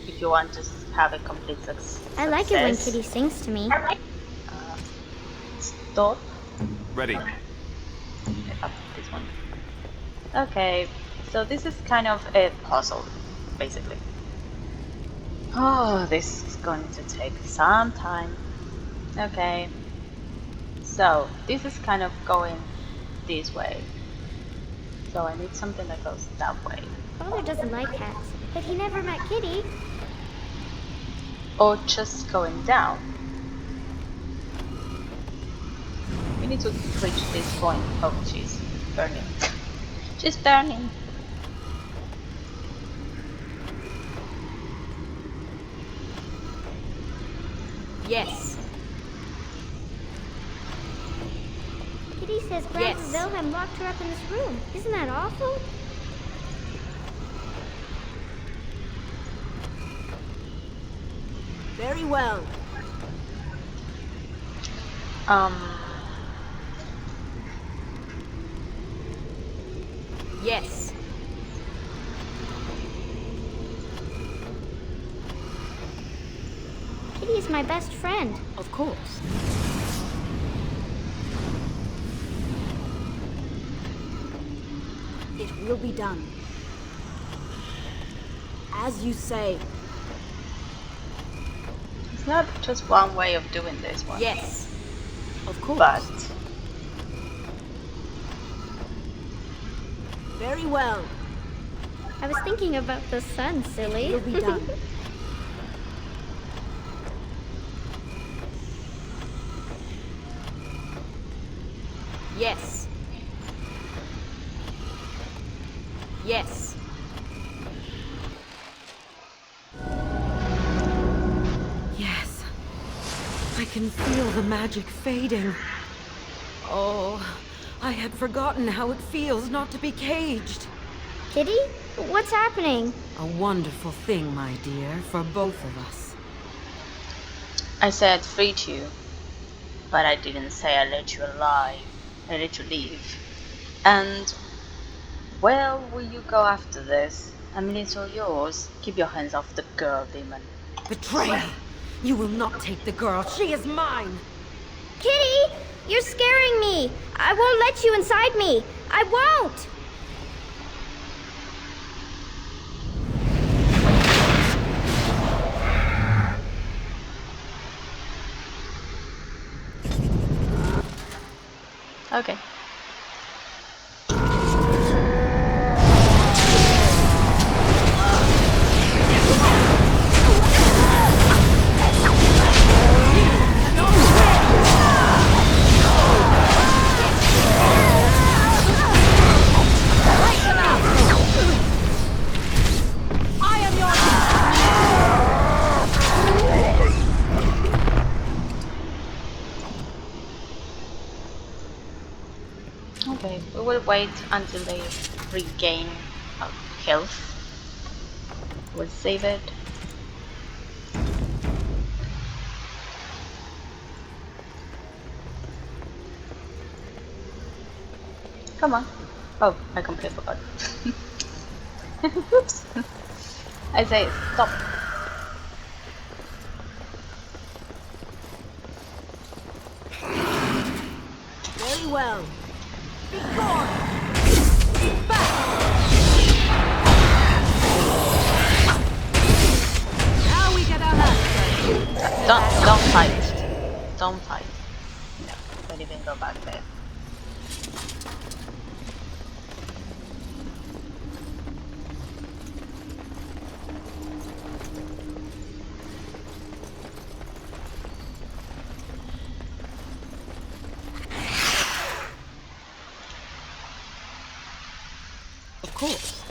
if you want to have a complete success. I like it when Kitty sings to me. Stop. Ready. This one. Okay, so this is kind of a puzzle, basically. Oh, this is going to take some time. Okay, so this is kind of going this way. So I need something that goes that way. Father doesn't like cats, but he never met Kitty. Or just going down. We need to reach this point. Oh, she's burning. She's burning. Yes. Kitty says Grandpa Wilhelm locked her up in this room. Isn't that awful? Very well. Yes. Kitty is my best friend. Of course. It will be done. As you say. It's not just one way of doing this one. Yes. Of course. But very well. I was thinking about the sun, silly. It will be done. Yes. Yes. Yes. I can feel the magic fading. Oh, I had forgotten how it feels not to be caged. Kitty, what's happening? A wonderful thing, my dear, for both of us. I said freed you, but I didn't say I let you alive. I let you leave. And where will you go after this? I mean, it's all yours. Keep your hands off the girl, demon. Betrayal! You will not take the girl. She is mine! Kitty, you're scaring me. I won't let you inside me. I won't. Okay. Okay, we will wait until they regain health. We'll save it. Come on. Oh, I completely forgot. Oops. I say stop. Very well. Be gone! Back! Now we get our hands dirty. Don't fight. Don't fight. No, don't even go back there. Of course.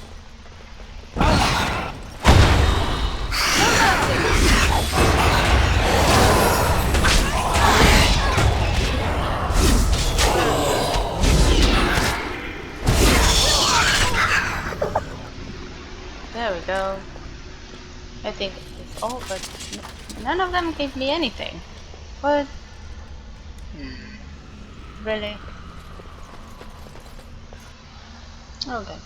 There we go. I think it's all, but none of them gave me anything. What? Really? Okay.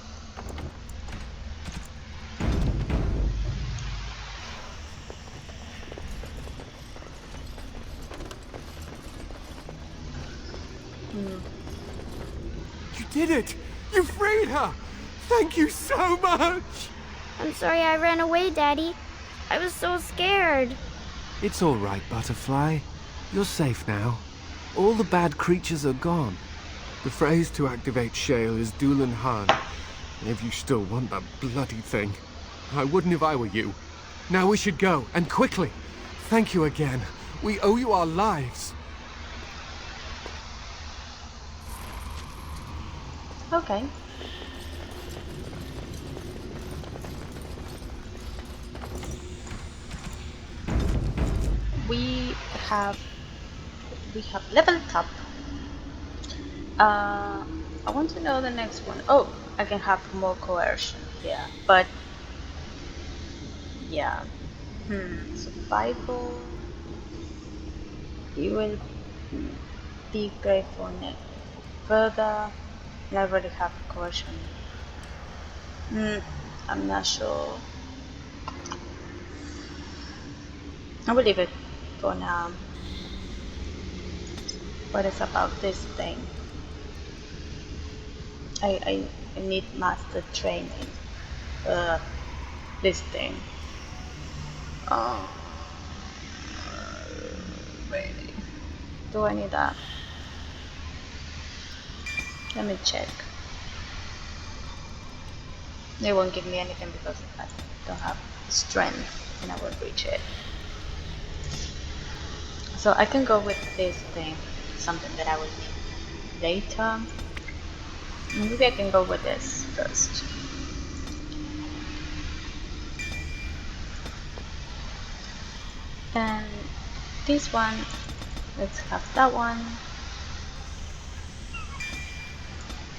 You did it! You freed her! Thank you so much! I'm sorry I ran away, Daddy. I was so scared. It's all right, Butterfly. You're safe now. All the bad creatures are gone. The phrase to activate Shale is Dulan Han. If you still want that bloody thing. I wouldn't if I were you. Now we should go, and quickly. Thank you again. We owe you our lives. Okay. We have leveled up. I want to know the next one. Oh, I can have more coercion here, but yeah. Survival. You will be grateful next. Further, I already have coercion. I'm not sure. I will leave it for now. What is about this thing? I need master training. This thing. Oh, really? Do I need that? Let me check. They won't give me anything because I don't have strength and I won't reach it. So I can go with this thing, something that I will need. later. Maybe I can go with this first. And this one, let's have that one.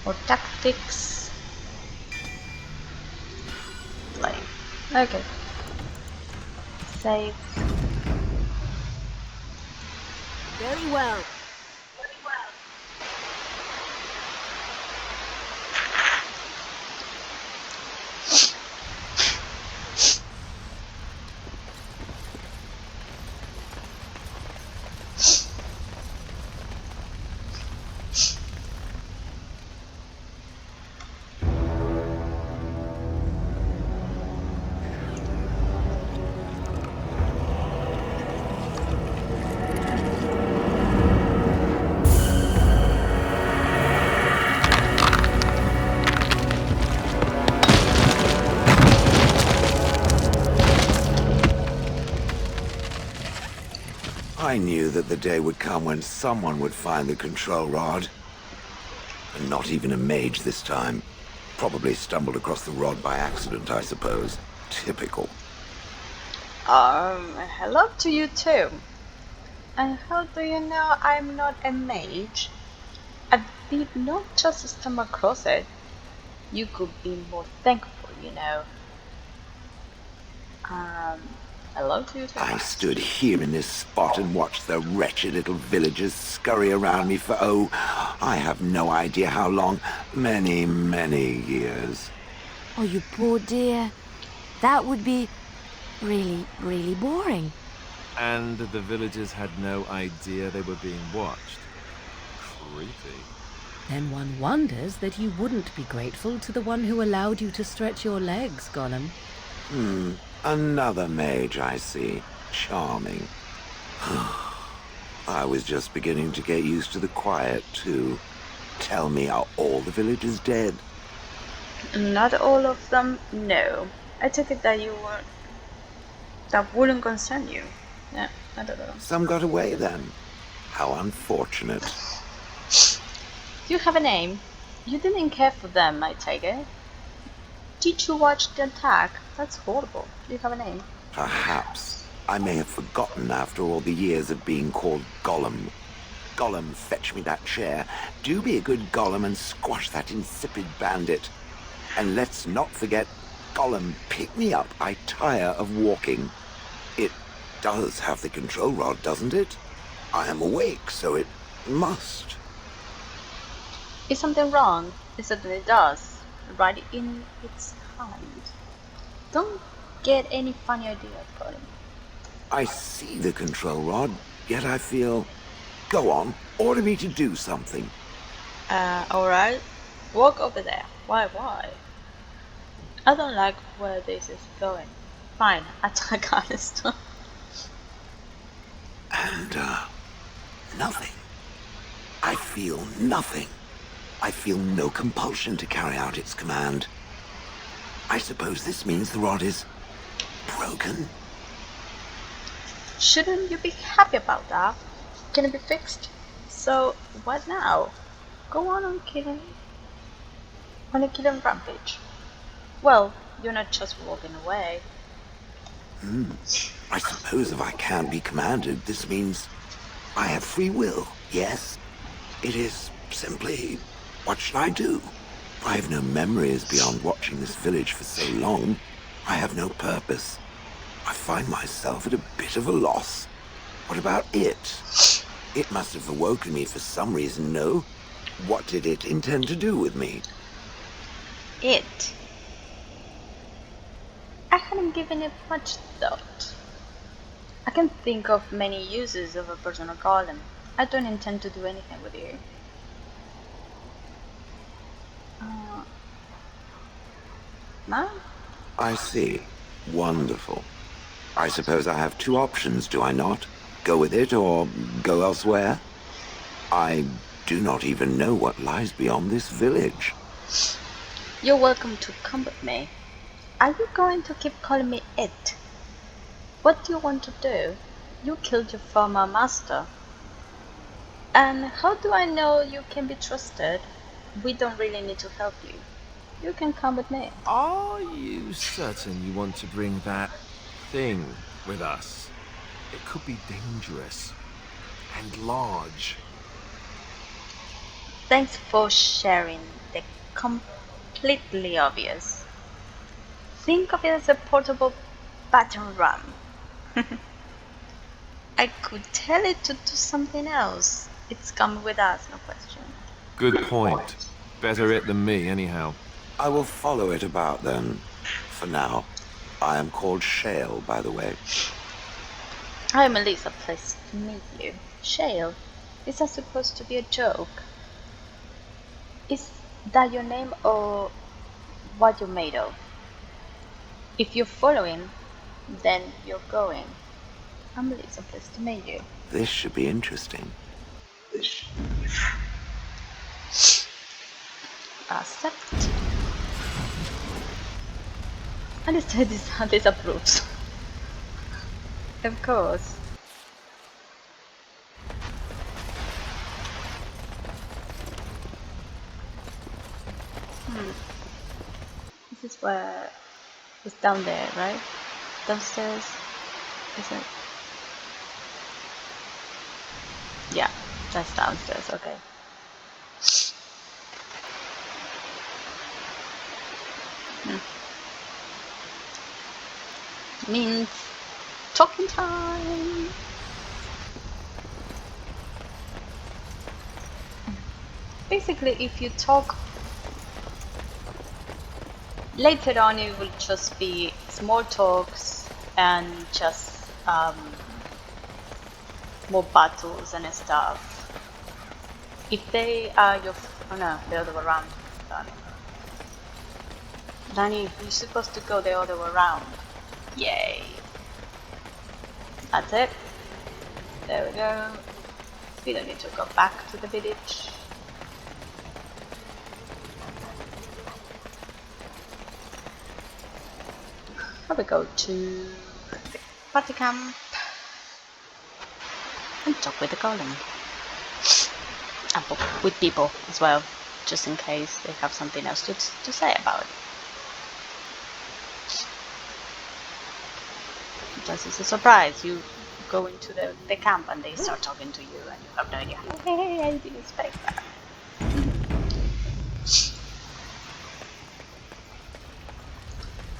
Or tactics. Like, okay. Save. Very well. I knew that the day would come when someone would find the control rod. And not even a mage this time. Probably stumbled across the rod by accident, I suppose. Typical. Hello to you too. And how do you know I'm not a mage? I did not just stumble across it. You could be more thankful, you know. Hello to you too. I stood here in this spot and watched the wretched little villagers scurry around me for, oh, I have no idea how long. Many, many years. Oh, you poor dear. That would be really, really boring. And the villagers had no idea they were being watched. Creepy. Then one wonders that you wouldn't be grateful to the one who allowed you to stretch your legs, Gollum. Another mage, I see. Charming. I was just beginning to get used to the quiet, too. Tell me, are all the villagers dead? Not all of them, no. I took it that that wouldn't concern you. Yeah, I don't know. Some got away then. How unfortunate. Do you have a name? You didn't care for them, I take it. Did you watch the attack? That's horrible. Do you have a name? Perhaps. I may have forgotten after all the years of being called Gollum. Gollum, fetch me that chair. Do be a good Gollum and squash that insipid bandit. And let's not forget, Gollum, pick me up. I tire of walking. It does have the control rod, doesn't it? I am awake, so it must. Is something wrong? It certainly does. Right in its hand. Don't get any funny ideas, Colin. I see the control rod, yet I feel... Go on, order me to do something. Alright. Walk over there. Why? I don't like where this is going. Fine, attack Alistair. And, nothing. I feel nothing. I feel no compulsion to carry out its command. I suppose this means the rod is broken. Shouldn't you be happy about that? Can it be fixed? So, what now? Go on killing. On a killing rampage. Well, you're not just walking away. I suppose if I can't be commanded, this means I have free will, yes? It is simply... What shall I do? I have no memories beyond watching this village for so long. I have no purpose. I find myself at a bit of a loss. What about it? It must have awoken me for some reason, no? What did it intend to do with me? It? I hadn't given it much thought. I can think of many uses of a personal golem. I don't intend to do anything with you. No? I see. Wonderful. I suppose I have two options, do I not? Go with it or go elsewhere? I do not even know what lies beyond this village. You're welcome to come with me. Are you going to keep calling me it? What do you want to do? You killed your former master. And how do I know you can be trusted? We don't really need to help you. You can come with me. Are you certain you want to bring that thing with us? It could be dangerous and large. Thanks for sharing the completely obvious. Think of it as a portable battering ram. I could tell it to do something else. It's coming with us, no question. Good point. Better it than me, anyhow. I will follow it about then. For now, I am called Shale, by the way. I'm Elisa, pleased to meet you. Shale, is that supposed to be a joke? Is that your name or what you're made of? If you're following, then you're going. I'm Elisa, pleased to meet you. This should be interesting. Accept. And it said this disapproves. Of course. This is where it's down there, right? Downstairs. Is it? Yeah, that's downstairs, okay. Means talking time. Basically, if you talk later on, it will just be small talks and just more battles and stuff. If they are your, oh no, the other way around. Danny, you're supposed to go the other way around. Yay. That's it. There we go. We don't need to go back to the village. Now we go to the party camp and talk with the golem. And with people as well, just in case they have something else to say about it. Because it's a surprise. You go into the camp and they start talking to you and you have no idea. Hey, I didn't expect that.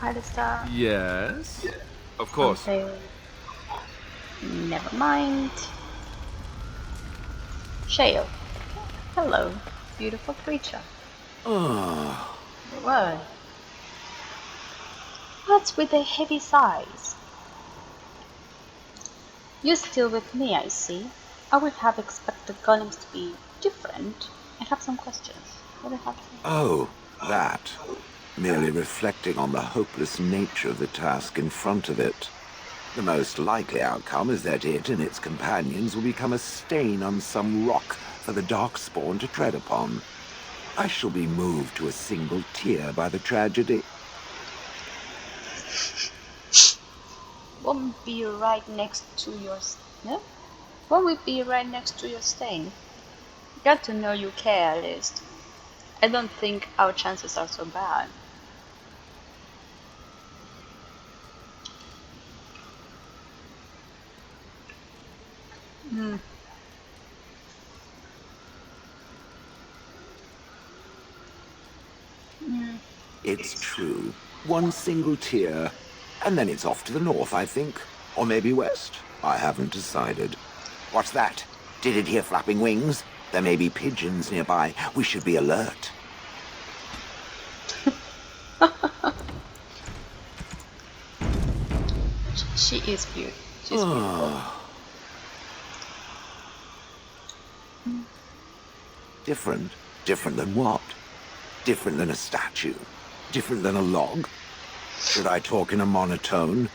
Alistair? Yes? Of course. Never mind. Shale. Hello, beautiful creature. Oh. What? What's with the heavy sighs? You're still with me, I see. I would have expected golems to be different. I have some questions. What do you have to say? Oh, that. Merely reflecting on the hopeless nature of the task in front of it. The most likely outcome is that it and its companions will become a stain on some rock for the Darkspawn to tread upon. I shall be moved to a single tear by the tragedy. Won't be right next to your... No? Won't we be right next to your stain? Got to know you care, at least. I don't think our chances are so bad. It's true. One single tear, and then it's off to the north, I think. Or maybe west. I haven't decided. What's that? Did it hear flapping wings? There may be pigeons nearby. We should be alert. She is beautiful. She's beautiful. Different? Different than what? Different than a statue? Different than a log? Should I talk in a monotone?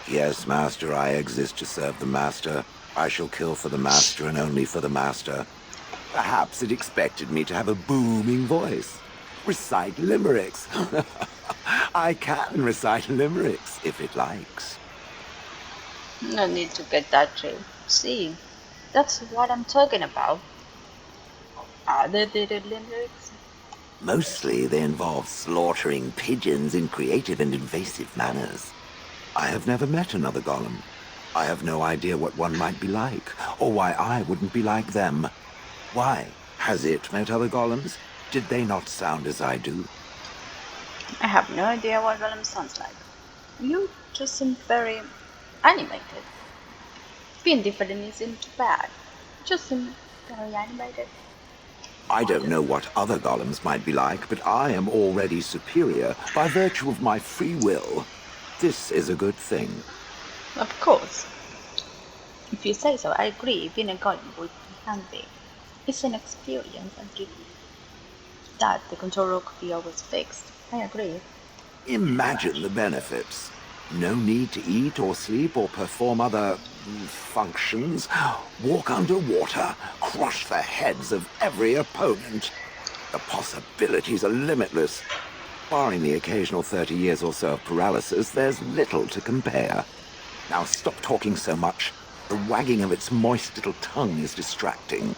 Yes, Master, I exist to serve the Master. I shall kill for the Master and only for the Master. Perhaps it expected me to have a booming voice. Recite limericks. I can recite limericks, if it likes. No need to get that true. See, that's what I'm talking about. Are there the lyrics? Mostly they involve slaughtering pigeons in creative and invasive manners. I have never met another golem. I have no idea what one might be like, or why I wouldn't be like them. Why? Has it met other golems? Did they not sound as I do? I have no idea what golem sounds like. You just seem very animated. Being different isn't bad. Just seem very animated. I don't know what other golems might be like, but I am already superior by virtue of my free will. This is a good thing. Of course. If you say so, I agree. Being a golem would be handy. It's an experience, and give that the control room could be always fixed. I agree. Imagine the benefits. No need to eat or sleep or perform other functions. Walk underwater, crush the heads of every opponent. The possibilities are limitless. Barring the occasional 30 years or so of paralysis, there's little to compare. Now stop talking so much. The wagging of its moist little tongue is distracting.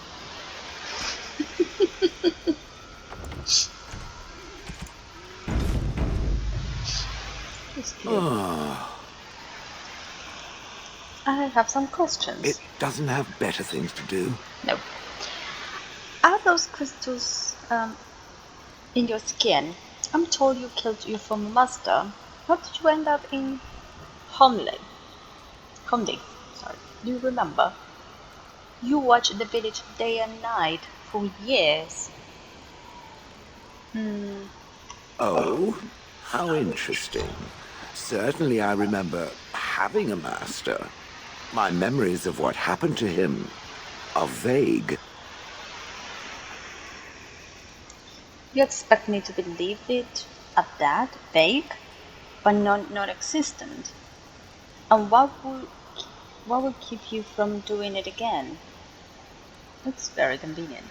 I have some questions. It doesn't have better things to do. No. Are those crystals in your skin? I'm told you killed your former master. How did you end up in Homley? Sorry. Do you remember? You watched the village day and night for years. Oh, how interesting. Certainly I remember having a master. My memories of what happened to him are vague. You expect me to believe it at that? Vague? But non-existent? And what will keep you from doing it again? It's very convenient.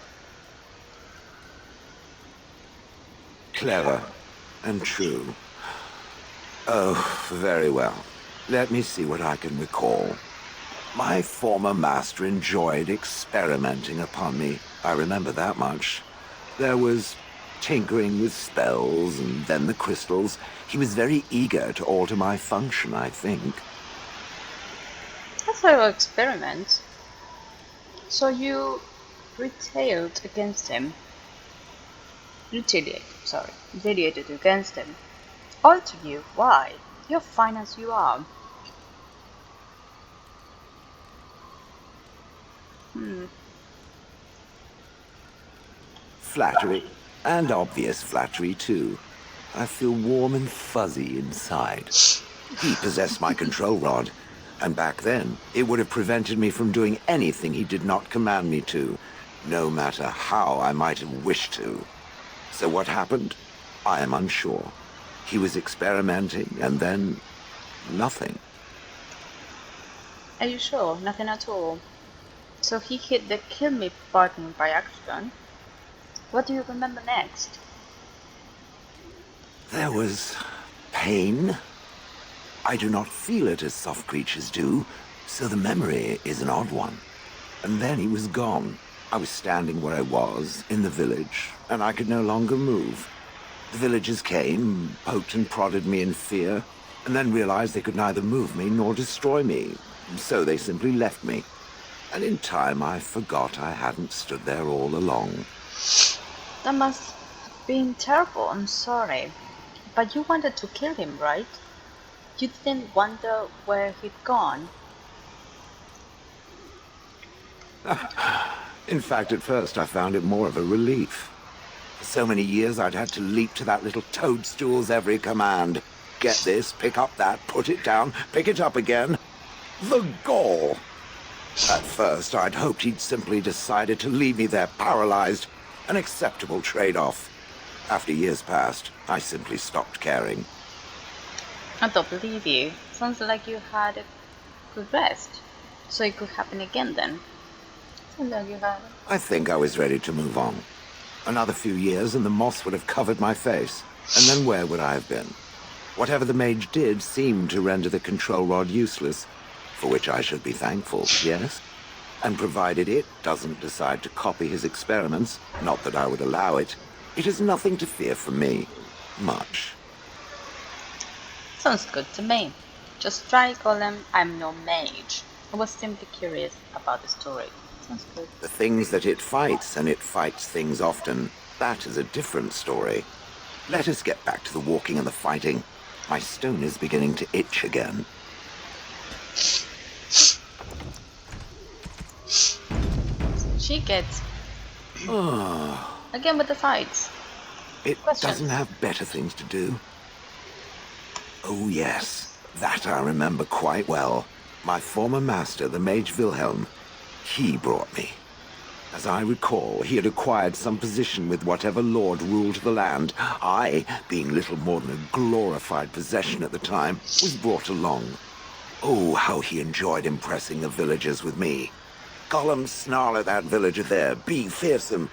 Clever and true. Oh, very well. Let me see what I can recall. My former master enjoyed experimenting upon me. I remember that much. There was tinkering with spells and then the crystals. He was very eager to alter my function, I think. That's how you experiment. So you retaliated against him. Retaliated against him. All to you. Why? You're fine as you are. Flattery. And obvious flattery, too. I feel warm and fuzzy inside. He possessed my control rod, and back then, it would have prevented me from doing anything he did not command me to, no matter how I might have wished to. So what happened? I am unsure. He was experimenting, and then nothing. Are you sure? Nothing at all. So he hit the kill me button by accident. What do you remember next? There was pain. I do not feel it as soft creatures do, so the memory is an odd one. And then he was gone. I was standing where I was, in the village, and I could no longer move. The villagers came, poked and prodded me in fear, and then realized they could neither move me nor destroy me, so they simply left me. And in time I forgot I hadn't stood there all along. That must have been terrible, I'm sorry. But you wanted to kill him, right? You didn't wonder where he'd gone? In fact, at first I found it more of a relief. For so many years I'd had to leap to that little toadstool's every command. Get this, pick up that, put it down, pick it up again. The gall! At first I'd hoped he'd simply decided to leave me there paralyzed, an acceptable trade-off. After years passed, I simply stopped caring. I don't believe you. Sounds like you had a good rest. So it could happen again then. Sounds like you had. I think I was ready to move on. Another few years and the moss would have covered my face. And then where would I have been? Whatever the mage did seemed to render the control rod useless, for which I should be thankful, yes? And provided it doesn't decide to copy his experiments, not that I would allow it, it has nothing to fear from me. Much. Sounds good to me. Just try, Golem. I'm no mage. I was simply curious about the story. Sounds good. The things that it fights, and it fights things often, that is a different story. Let us get back to the walking and the fighting. My stone is beginning to itch again. She gets again with the fights. It doesn't have better things to do. Oh yes, that I remember quite well. My former master, the Mage Wilhelm, he brought me. As I recall, he had acquired some position with whatever lord ruled the land. I, being little more than a glorified possession at the time, was brought along. Oh, how he enjoyed impressing the villagers with me. Gollum, snarl at that villager there, be fearsome.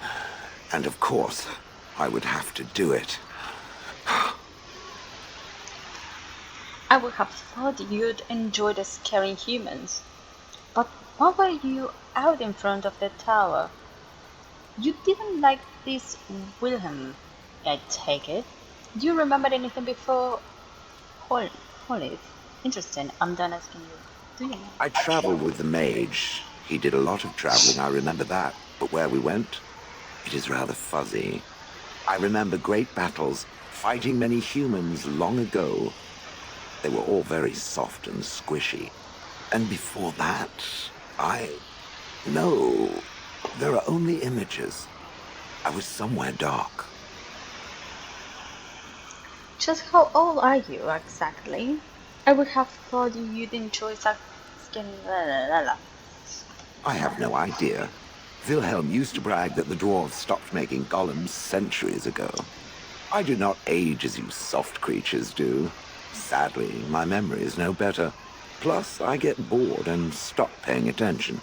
And of course, I would have to do it. I would have thought you'd enjoy the scaring humans. But why were you out in front of the tower? You didn't like this Wilhelm, I take it. Do you remember anything before Olive? Interesting, I'm done asking you. Do you know? I traveled with the mage. He did a lot of traveling, I remember that. But where we went, it is rather fuzzy. I remember great battles, fighting many humans long ago. They were all very soft and squishy. And before that, No, there are only images. I was somewhere dark. Just how old are you exactly? I would have thought you'd enjoy skin. I have no idea. Wilhelm used to brag that the dwarves stopped making golems centuries ago. I do not age as you soft creatures do. Sadly, my memory is no better. Plus, I get bored and stop paying attention.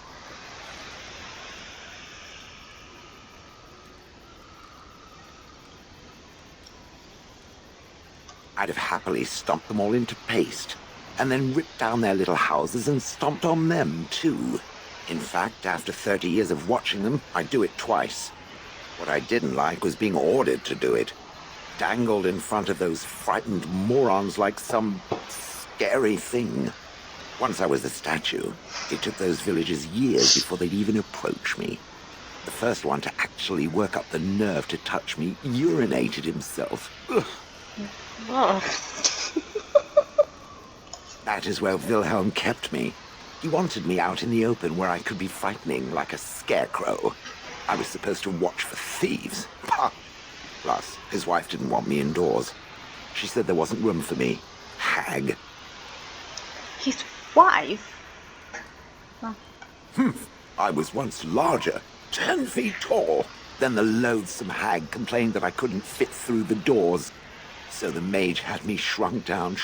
I'd have happily stomped them all into paste, and then ripped down their little houses and stomped on them, too. In fact, after 30 years of watching them, I'd do it twice. What I didn't like was being ordered to do it. Dangled in front of those frightened morons like some scary thing. Once I was a statue, it took those villagers years before they'd even approach me. The first one to actually work up the nerve to touch me urinated himself. Ugh. That is where Wilhelm kept me. He wanted me out in the open where I could be frightening like a scarecrow. I was supposed to watch for thieves. Plus, his wife didn't want me indoors. She said there wasn't room for me. Hag. His wife? I was once larger, 10 feet tall. Then the loathsome hag complained that I couldn't fit through the doors. So the mage had me shrunk down.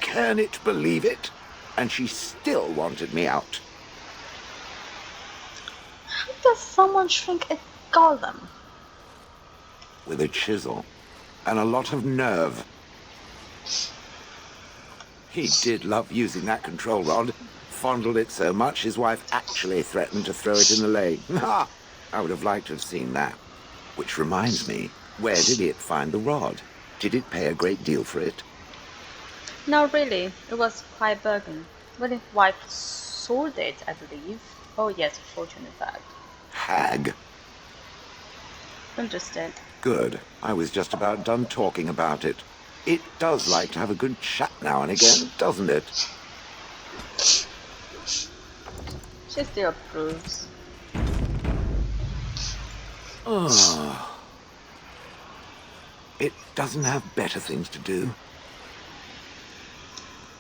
Can it believe it? And she still wanted me out. How does someone shrink a golem? With a chisel. And a lot of nerve. He did love using that control rod. Fondled it so much his wife actually threatened to throw it in the lake. Ha! I would have liked to have seen that. Which reminds me, where did it find the rod? Did it pay a great deal for it? No, really. It was quite bargain. But his wife sold it, I believe. Oh yes, fortunate fact. Hag. Interested. Good. I was just about done talking about it. It does like to have a good chat now and again, doesn't it? She still approves. Oh. It doesn't have better things to do.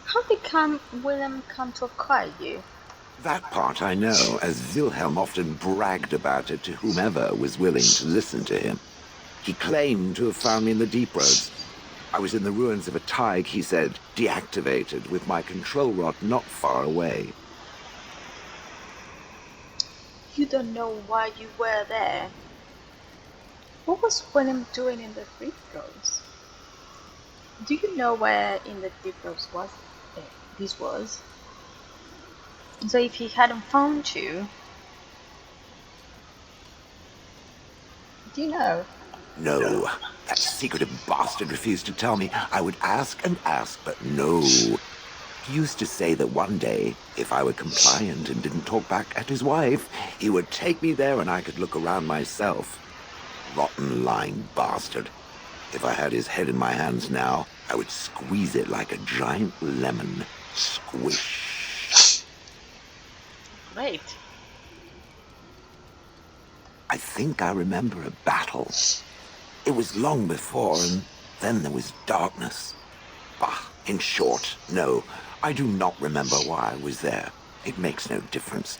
How did Wilhelm come to acquire you? That part I know, as Wilhelm often bragged about it to whomever was willing to listen to him. He claimed to have found me in the deep roads. I was in the ruins of a Tig, he said, deactivated, with my control rod not far away. You don't know why you were there. What was Wilhelm doing in the deep roads? Do you know where in the deep roads this was? So if he hadn't found you, do you know? No, that secretive bastard refused to tell me. I would ask and ask, but no. He used to say that one day, if I were compliant and didn't talk back at his wife, he would take me there and I could look around myself. Rotten, lying bastard. If I had his head in my hands now, I would squeeze it like a giant lemon. Squish. Great. I think I remember a battle. It was long before, and then there was darkness. Bah, in short, no, I do not remember why I was there. It makes no difference.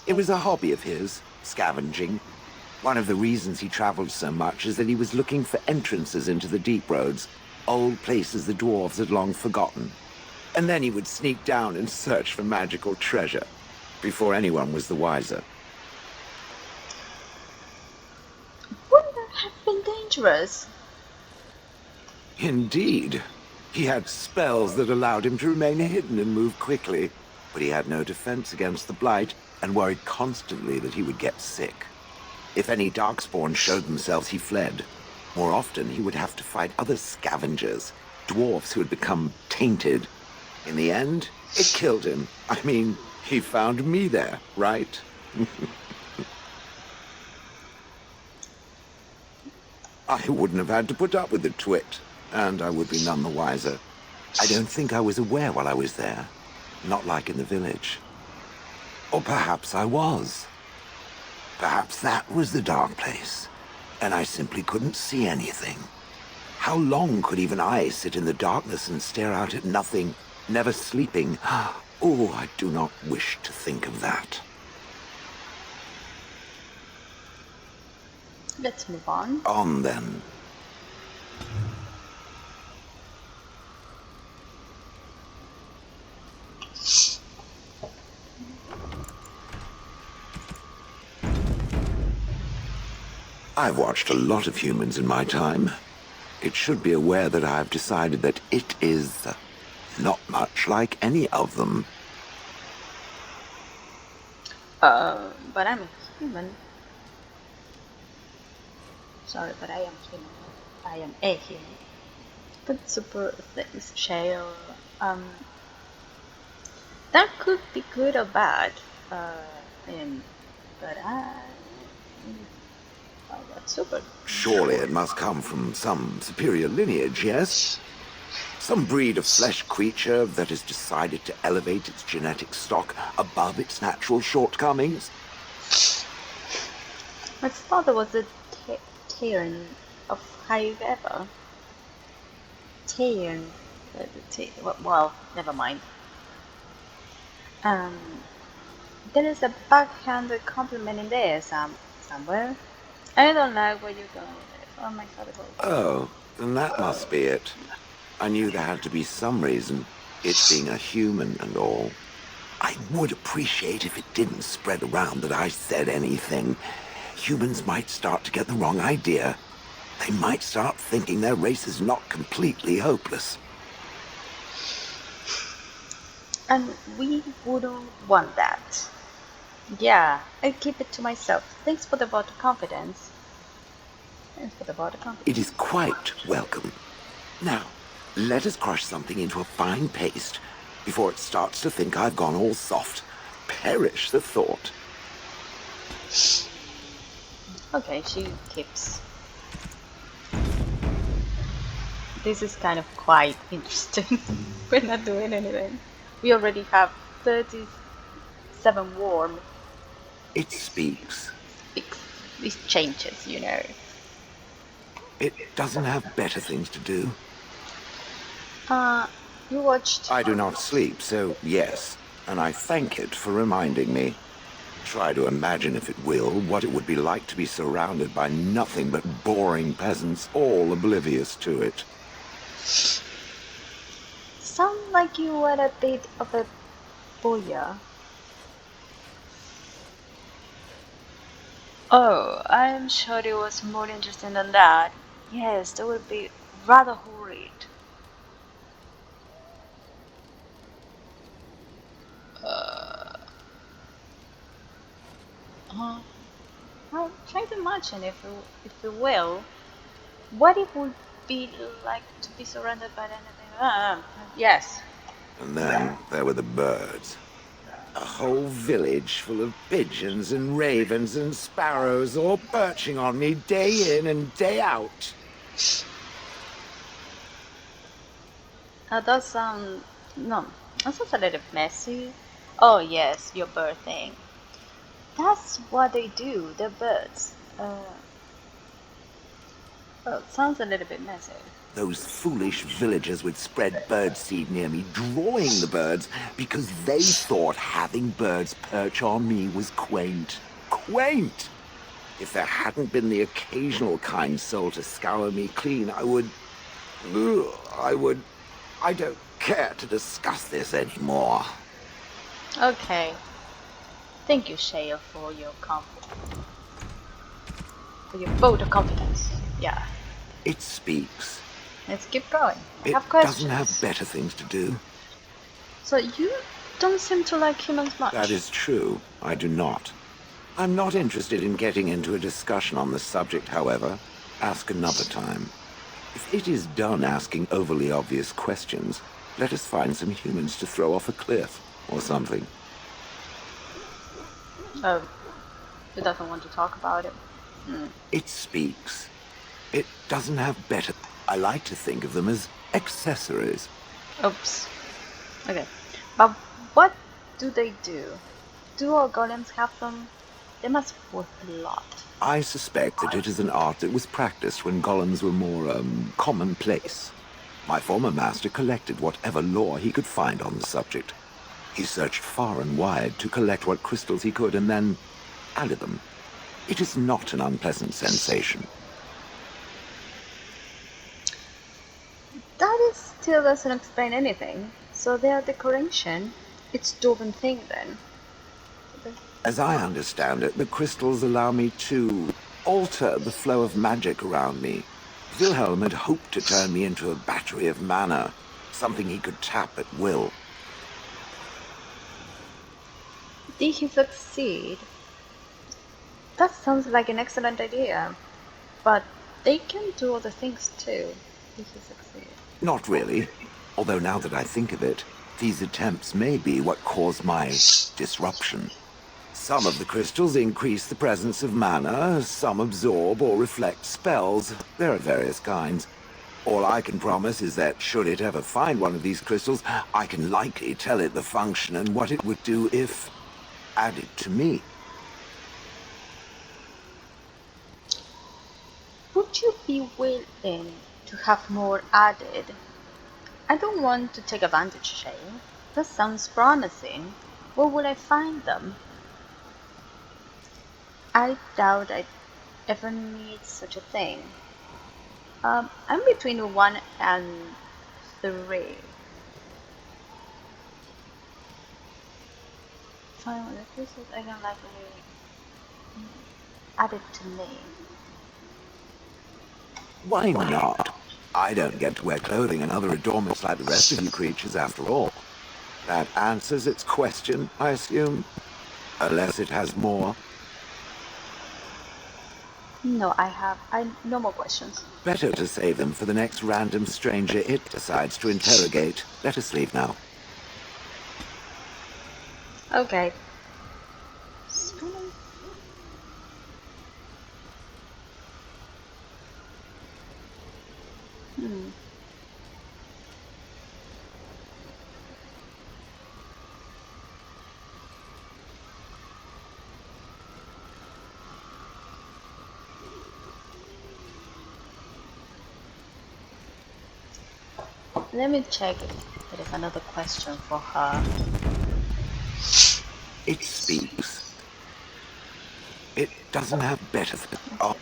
It was a hobby of his, scavenging. One of the reasons he traveled so much is that he was looking for entrances into the deep roads, old places the dwarves had long forgotten. And then he would sneak down and search for magical treasure, before anyone was the wiser. Wouldn't that have been dangerous? Indeed. He had spells that allowed him to remain hidden and move quickly, but he had no defense against the blight and worried constantly that he would get sick. If any darkspawn showed themselves, he fled. More often, he would have to fight other scavengers, dwarves who had become tainted. In the end, it killed him. I mean, he found me there, right? I wouldn't have had to put up with the twit, and I would be none the wiser. I don't think I was aware while I was there. Not like in the village. Or perhaps I was. Perhaps that was the dark place, and I simply couldn't see anything. How long could even I sit in the darkness and stare out at nothing, never sleeping? Oh, I do not wish to think of that. Let's move on. On then. I've watched a lot of humans in my time. It should be aware that I've decided that it is not much like any of them. But I'm a human. Sorry, but I am human. I am a human. But super things shale. That could be good or bad. But that's super. Surely it must come from some superior lineage, yes? Some breed of flesh creature that has decided to elevate its genetic stock above its natural shortcomings? My father was a Terran of high level. Terran. Well, never mind. There is a backhanded compliment in there somewhere. I don't like what you're going with. Oh my god. Oh, then that must be it. I knew there had to be some reason. It being a human and all. I would appreciate if it didn't spread around that I said anything. Humans might start to get the wrong idea. They might start thinking their race is not completely hopeless. And we wouldn't want that. Yeah, I keep it to myself. Thanks for the vote of confidence. It is quite welcome. Now, let us crush something into a fine paste before it starts to think I've gone all soft. Perish the thought. Okay, she keeps. This is kind of quite interesting. We're not doing anything. We already have 37 warm. It speaks. These changes, you know. It doesn't have better things to do. You watched... I do not sleep, so yes. And I thank it for reminding me. Try to imagine, if it will, what it would be like to be surrounded by nothing but boring peasants, all oblivious to it. Sound like you were a bit of a boya. Oh, I'm sure it was more interesting than that. Yes, that would be rather horrid. Well, try to imagine, if you will, what it would be like to be surrounded by anything. Yes. And then there were the birds. A whole village full of pigeons and ravens and sparrows all perching on me day in and day out. That does sound... No, that sounds a little messy. Oh yes, your bird thing. That's what they do, the birds. Well, it sounds a little bit messy. Those foolish villagers would spread birdseed near me, drawing the birds, because they thought having birds perch on me was quaint. Quaint! If there hadn't been the occasional kind soul to scour me clean, I don't care to discuss this anymore. Okay. Thank you, Shale, for your vote of confidence. Yeah. It speaks. Let's keep going. I It have questions. doesn't have better things to do. So you don't seem to like humans much. That is true. I do not. I'm not interested in getting into a discussion on the subject, however. Ask another time. If it is done asking overly obvious questions, let us find some humans to throw off a cliff or something. Oh, he doesn't want to talk about it. It speaks. It doesn't have better... I like to think of them as accessories. Oops. Okay. But what do they do? Do all golems have them? They must be worth a lot. I suspect that it is an art that was practiced when golems were more, commonplace. My former master collected whatever lore he could find on the subject. He searched far and wide to collect what crystals he could and then added them. It is not an unpleasant sensation. That still doesn't explain anything. So their decoration, it's dwarven thing then. As I understand it, the crystals allow me to alter the flow of magic around me. Wilhelm had hoped to turn me into a battery of mana, something he could tap at will. Did he succeed? That sounds like an excellent idea. But they can do other things too. Did he succeed? Not really. Although now that I think of it, these attempts may be what caused my disruption. Some of the crystals increase the presence of mana, some absorb or reflect spells. There are various kinds. All I can promise is that should it ever find one of these crystals, I can likely tell it the function and what it would do if added to me. Would you be willing to have more added? I don't want to take advantage, Shay. That sounds promising. Where will I find them? I doubt I'd ever need such a thing. I'm between 1 and 3. Find one of the crystals I can likely add it to me. Why not? I don't get to wear clothing and other adornments like the rest of you creatures after all. That answers its question, I assume? Unless it has more. No, no more questions. Better to save them for the next random stranger it decides to interrogate. Let us leave now. Okay. Let me check if there is another question for her. It speaks. It doesn't have better... Oh.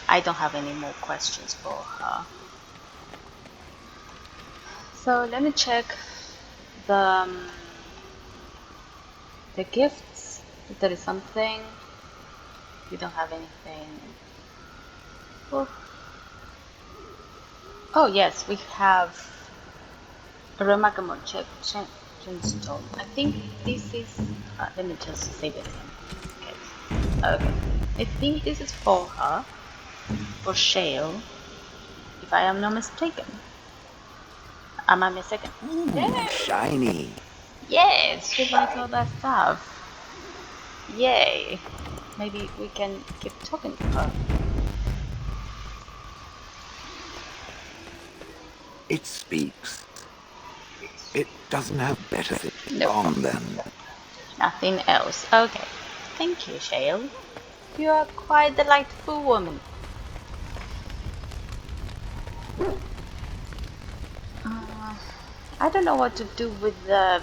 I don't have any more questions for her. So let me check the gifts. If there is something. We don't have anything. Oh yes, we have a remarkable gemstone. I think this is. Let me just save it in this case. Okay. I think this is for her. For Shale. If I am not mistaken. Am I mistaken? Ooh, shiny. Yes, she likes all that stuff. Yay. Maybe we can keep talking to her. It speaks. It doesn't have better things Nope. on then. Nothing else. Okay. Thank you, Shale. You are quite a delightful woman. I don't know what to do with the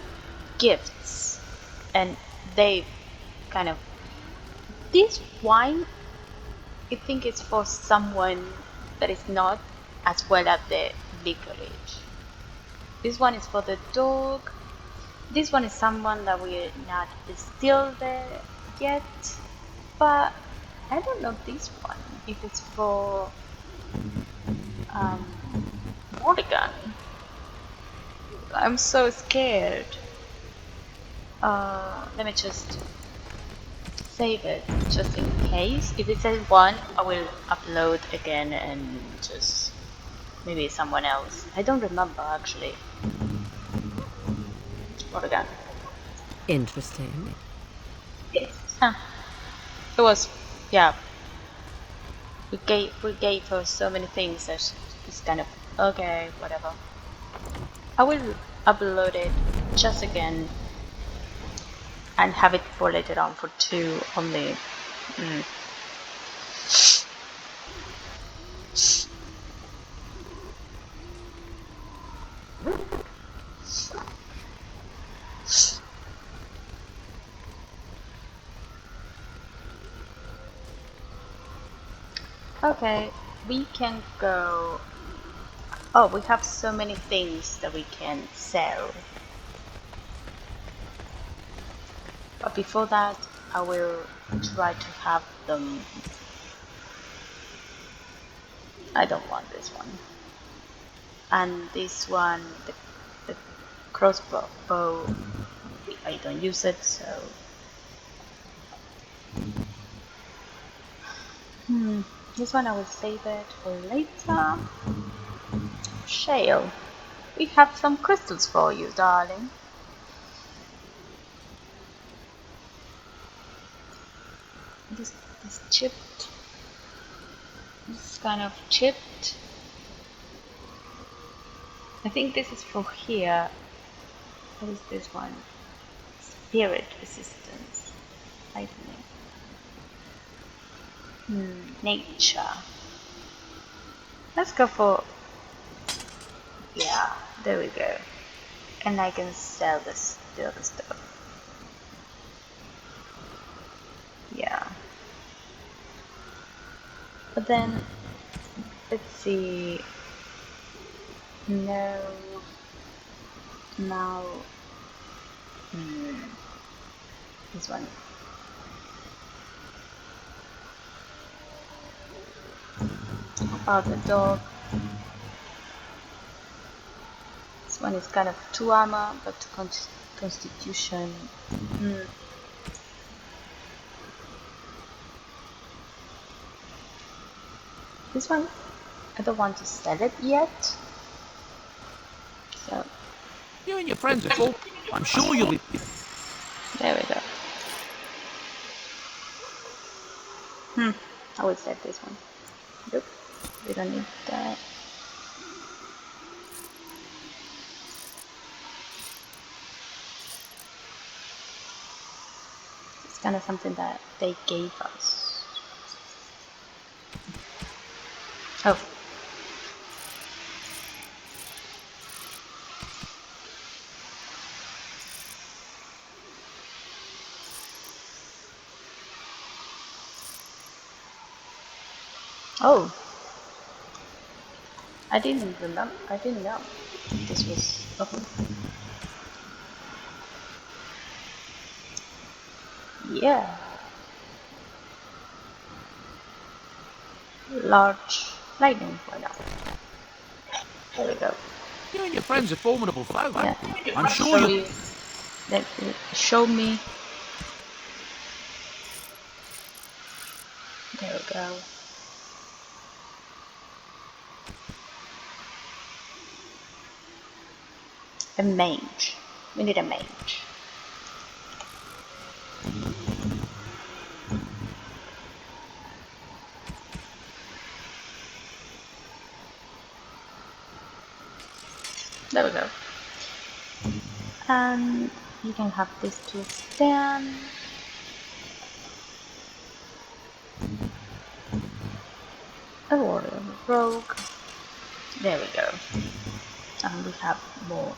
gifts. And they kind of... This wine, I think it's for someone that is not as well as the vicarage. This one is for the dog. This one is someone that we're not still there yet. But I don't know this one. If it's for Morgan. I'm so scared. Let me just save it just in case. If it says one, I will upload again and just maybe someone else. I don't remember actually. Morgan. Interesting. Yes. Huh. It was, yeah. We gave her so many things that it's kind of okay, whatever. I will upload it just again and have it for later on for 2 only. Okay, we can go. Oh, we have so many things that we can sell. But before that, I will try to have them. I don't want this one. And this one, the crossbow, I don't use it, so. This one I will save it for later. Shale, we have some crystals for you, darling. This chipped. This is kind of chipped. I think this is for here. What is this one? Spirit resistance. I think. Nature. Let's go for. Yeah, there we go. And I can sell this, the other stuff. Yeah. But then, let's see. No. Now. This one. About the dog. This one is kind of 2 armor, but constitution. This one, I don't want to sell it yet. So. You and your friends are cool. I'm sure you'll be. There we go. I will save this one. Nope, we don't need that. It's kind of something that they gave us. Oh. Oh. I didn't remember. I didn't know this was open. Yeah. Large lightning. Why not? There we go. You and your friends are formidable foe. Yeah. I'm sure you. Show me. There we go. A mage. We need a mage. There we go. And you can have these two stand. A warrior rogue. There we go. And we have more.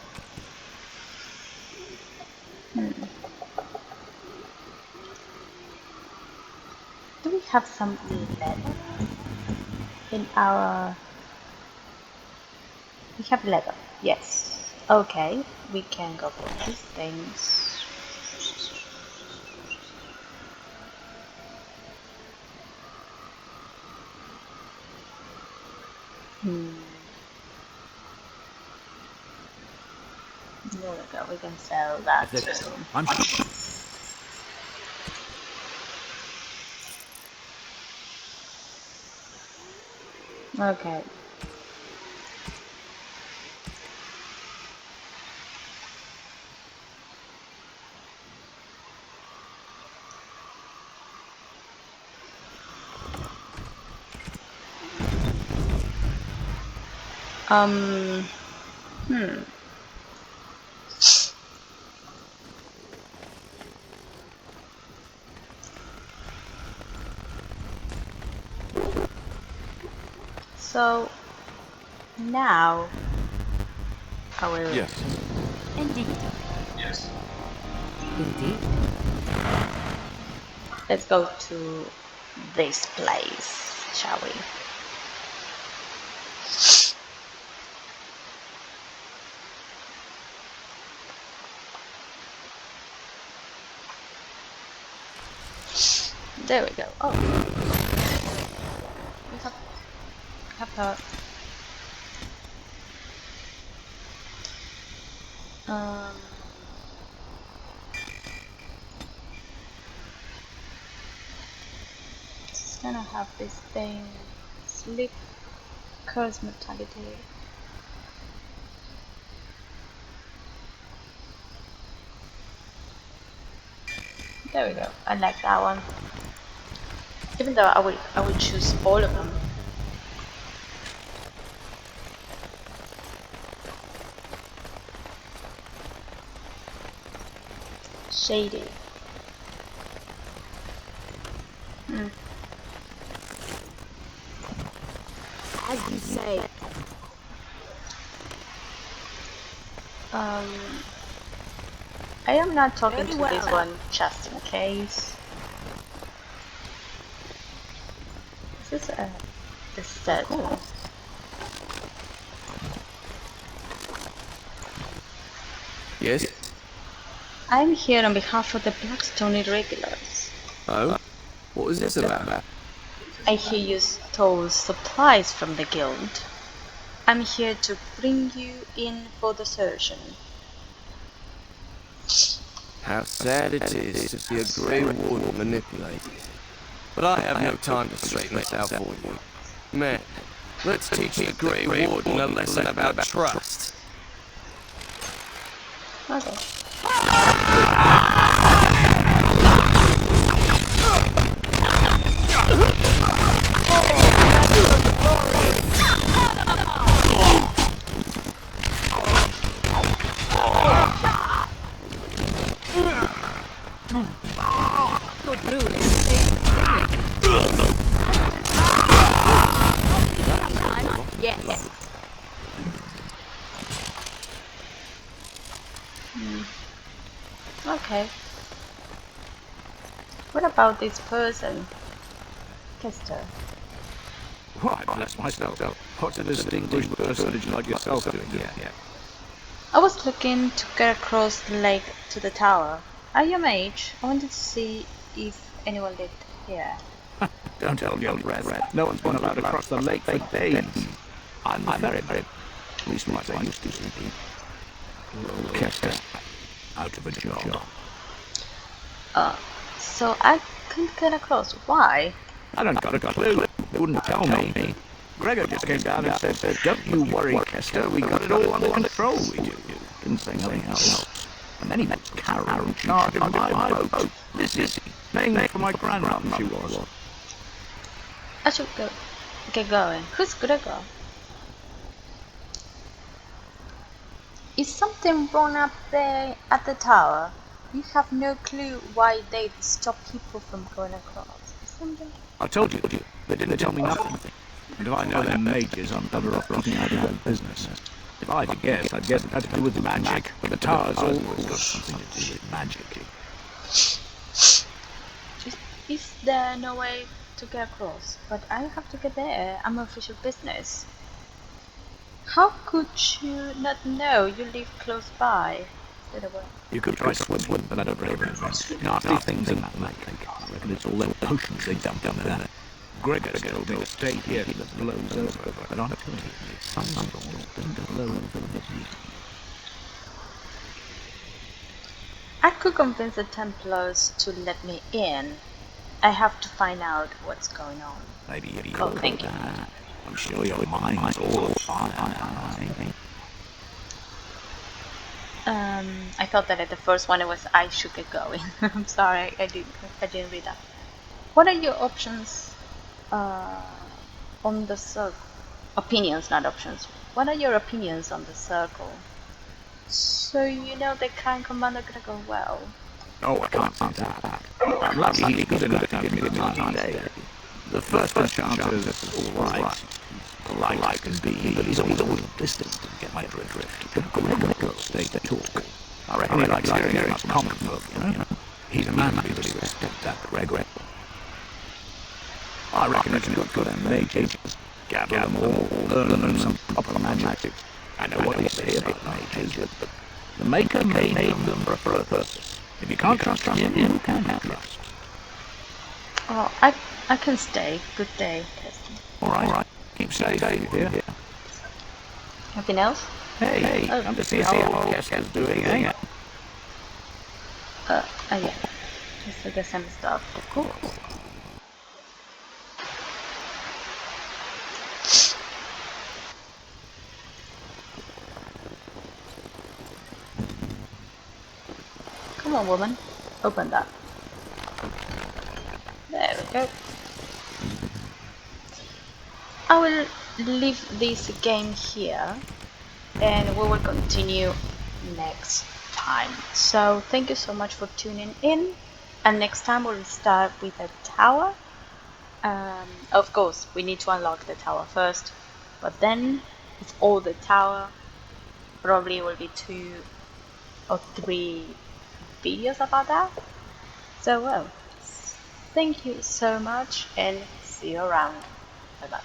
Do we have some leather in our... We have leather, yes. Okay, we can go for these things. There we go, we can sell that too. Okay. So now I will. Yes. Indeed. Yes. Indeed. Let's go to this place, shall we? There we go. Oh, we have a just gonna have this thing. Sleep, curse mortality. There we go. I like that one. Even though I would choose all of them. Shady. As you say. I am not talking to this one just in case. This is a set. Yes? I'm here on behalf of the Blackstone Irregulars. Oh? What is this about? I hear you stole supplies from the guild. I'm here to bring you in for the surgeon. How sad it is to see a Grey Warden manipulated. But I have no time to straighten this out for you. Man, let's teach the Grey Warden a lesson about trust. Okay. Yes. Okay. What about this person? Kester. Why, bless myself. What's a distinguished personage like yourself doing here? I was looking to get across the lake to the tower. Are you a mage? I wanted to see if anyone lived here. Don't hold your breath. No one's been allowed to cross the lake for days. I'm very, at least what I used to sleep. Kester, out of a job. So I couldn't get across. Why? I don't got a clue. They wouldn't tell me. Gregor just came down and said, "Don't you worry, Kester, we got it all under control, we do." Didn't say nothing else. And then he met Carol in charge of my boat. Lizzie, named for my grandmother she was. I should get going. Who's Gregor? Is something wrong up there at the tower? You have no clue why they stop people from going across. Something? I told you, they didn't tell me nothing. And if I know them mages, I'm better off keeping out of their business. If I had to guess, I'd guess it had to do with the magic. But the tower's always got something to do with magic. Is there no way to get across? But I have to get there. I'm official business. How could you not know? You live close by. You could try swim, but I don't really nasty things in that lake. I reckon it's all them potions they dump down there. Gregor's told me to stay here till it blows over, but I'm telling you, some storms don't blow over the sea. I could convince the Templars to let me in. I have to find out what's going on. Maybe you Oh, thank you. I'm sure your mind's all fine. I thought that at the first one it was I should get going. I'm sorry, I didn't read that. What are your options on the circle? Opinions, not options. What are your opinions on the circle? So you know the Clan Commander Gregor well. Oh, I can't say that. I'm lucky he's good enough to give me the time day. The first enchanter is all right. Polite can be, but he's always distant and get my drift. Gregor stay to talk. I reckon he likes hearing us common folk, you know. He's a man to really respect that, Gregor. I reckon it's good for them mages. Gather them all, learn them some proper magic. I know what they say about mages, but the Maker made them for a purpose. If you can't trust them, you can't trust. Oh, I can stay. Good day, Kirsten. Alright. Keep safe, here. Nothing else? Hey, come to see how Kester's doing, eh? Oh yeah. Just to get some stuff, of course. Come on, woman. Open that. There we go. I will leave this game here and we will continue next time. So thank you so much for tuning in, and next time we'll start with a tower. Of course we need to unlock the tower first, but then it's all the tower. Probably will be 2 or 3 videos about that. So well, thank you so much and see you around. Bye bye.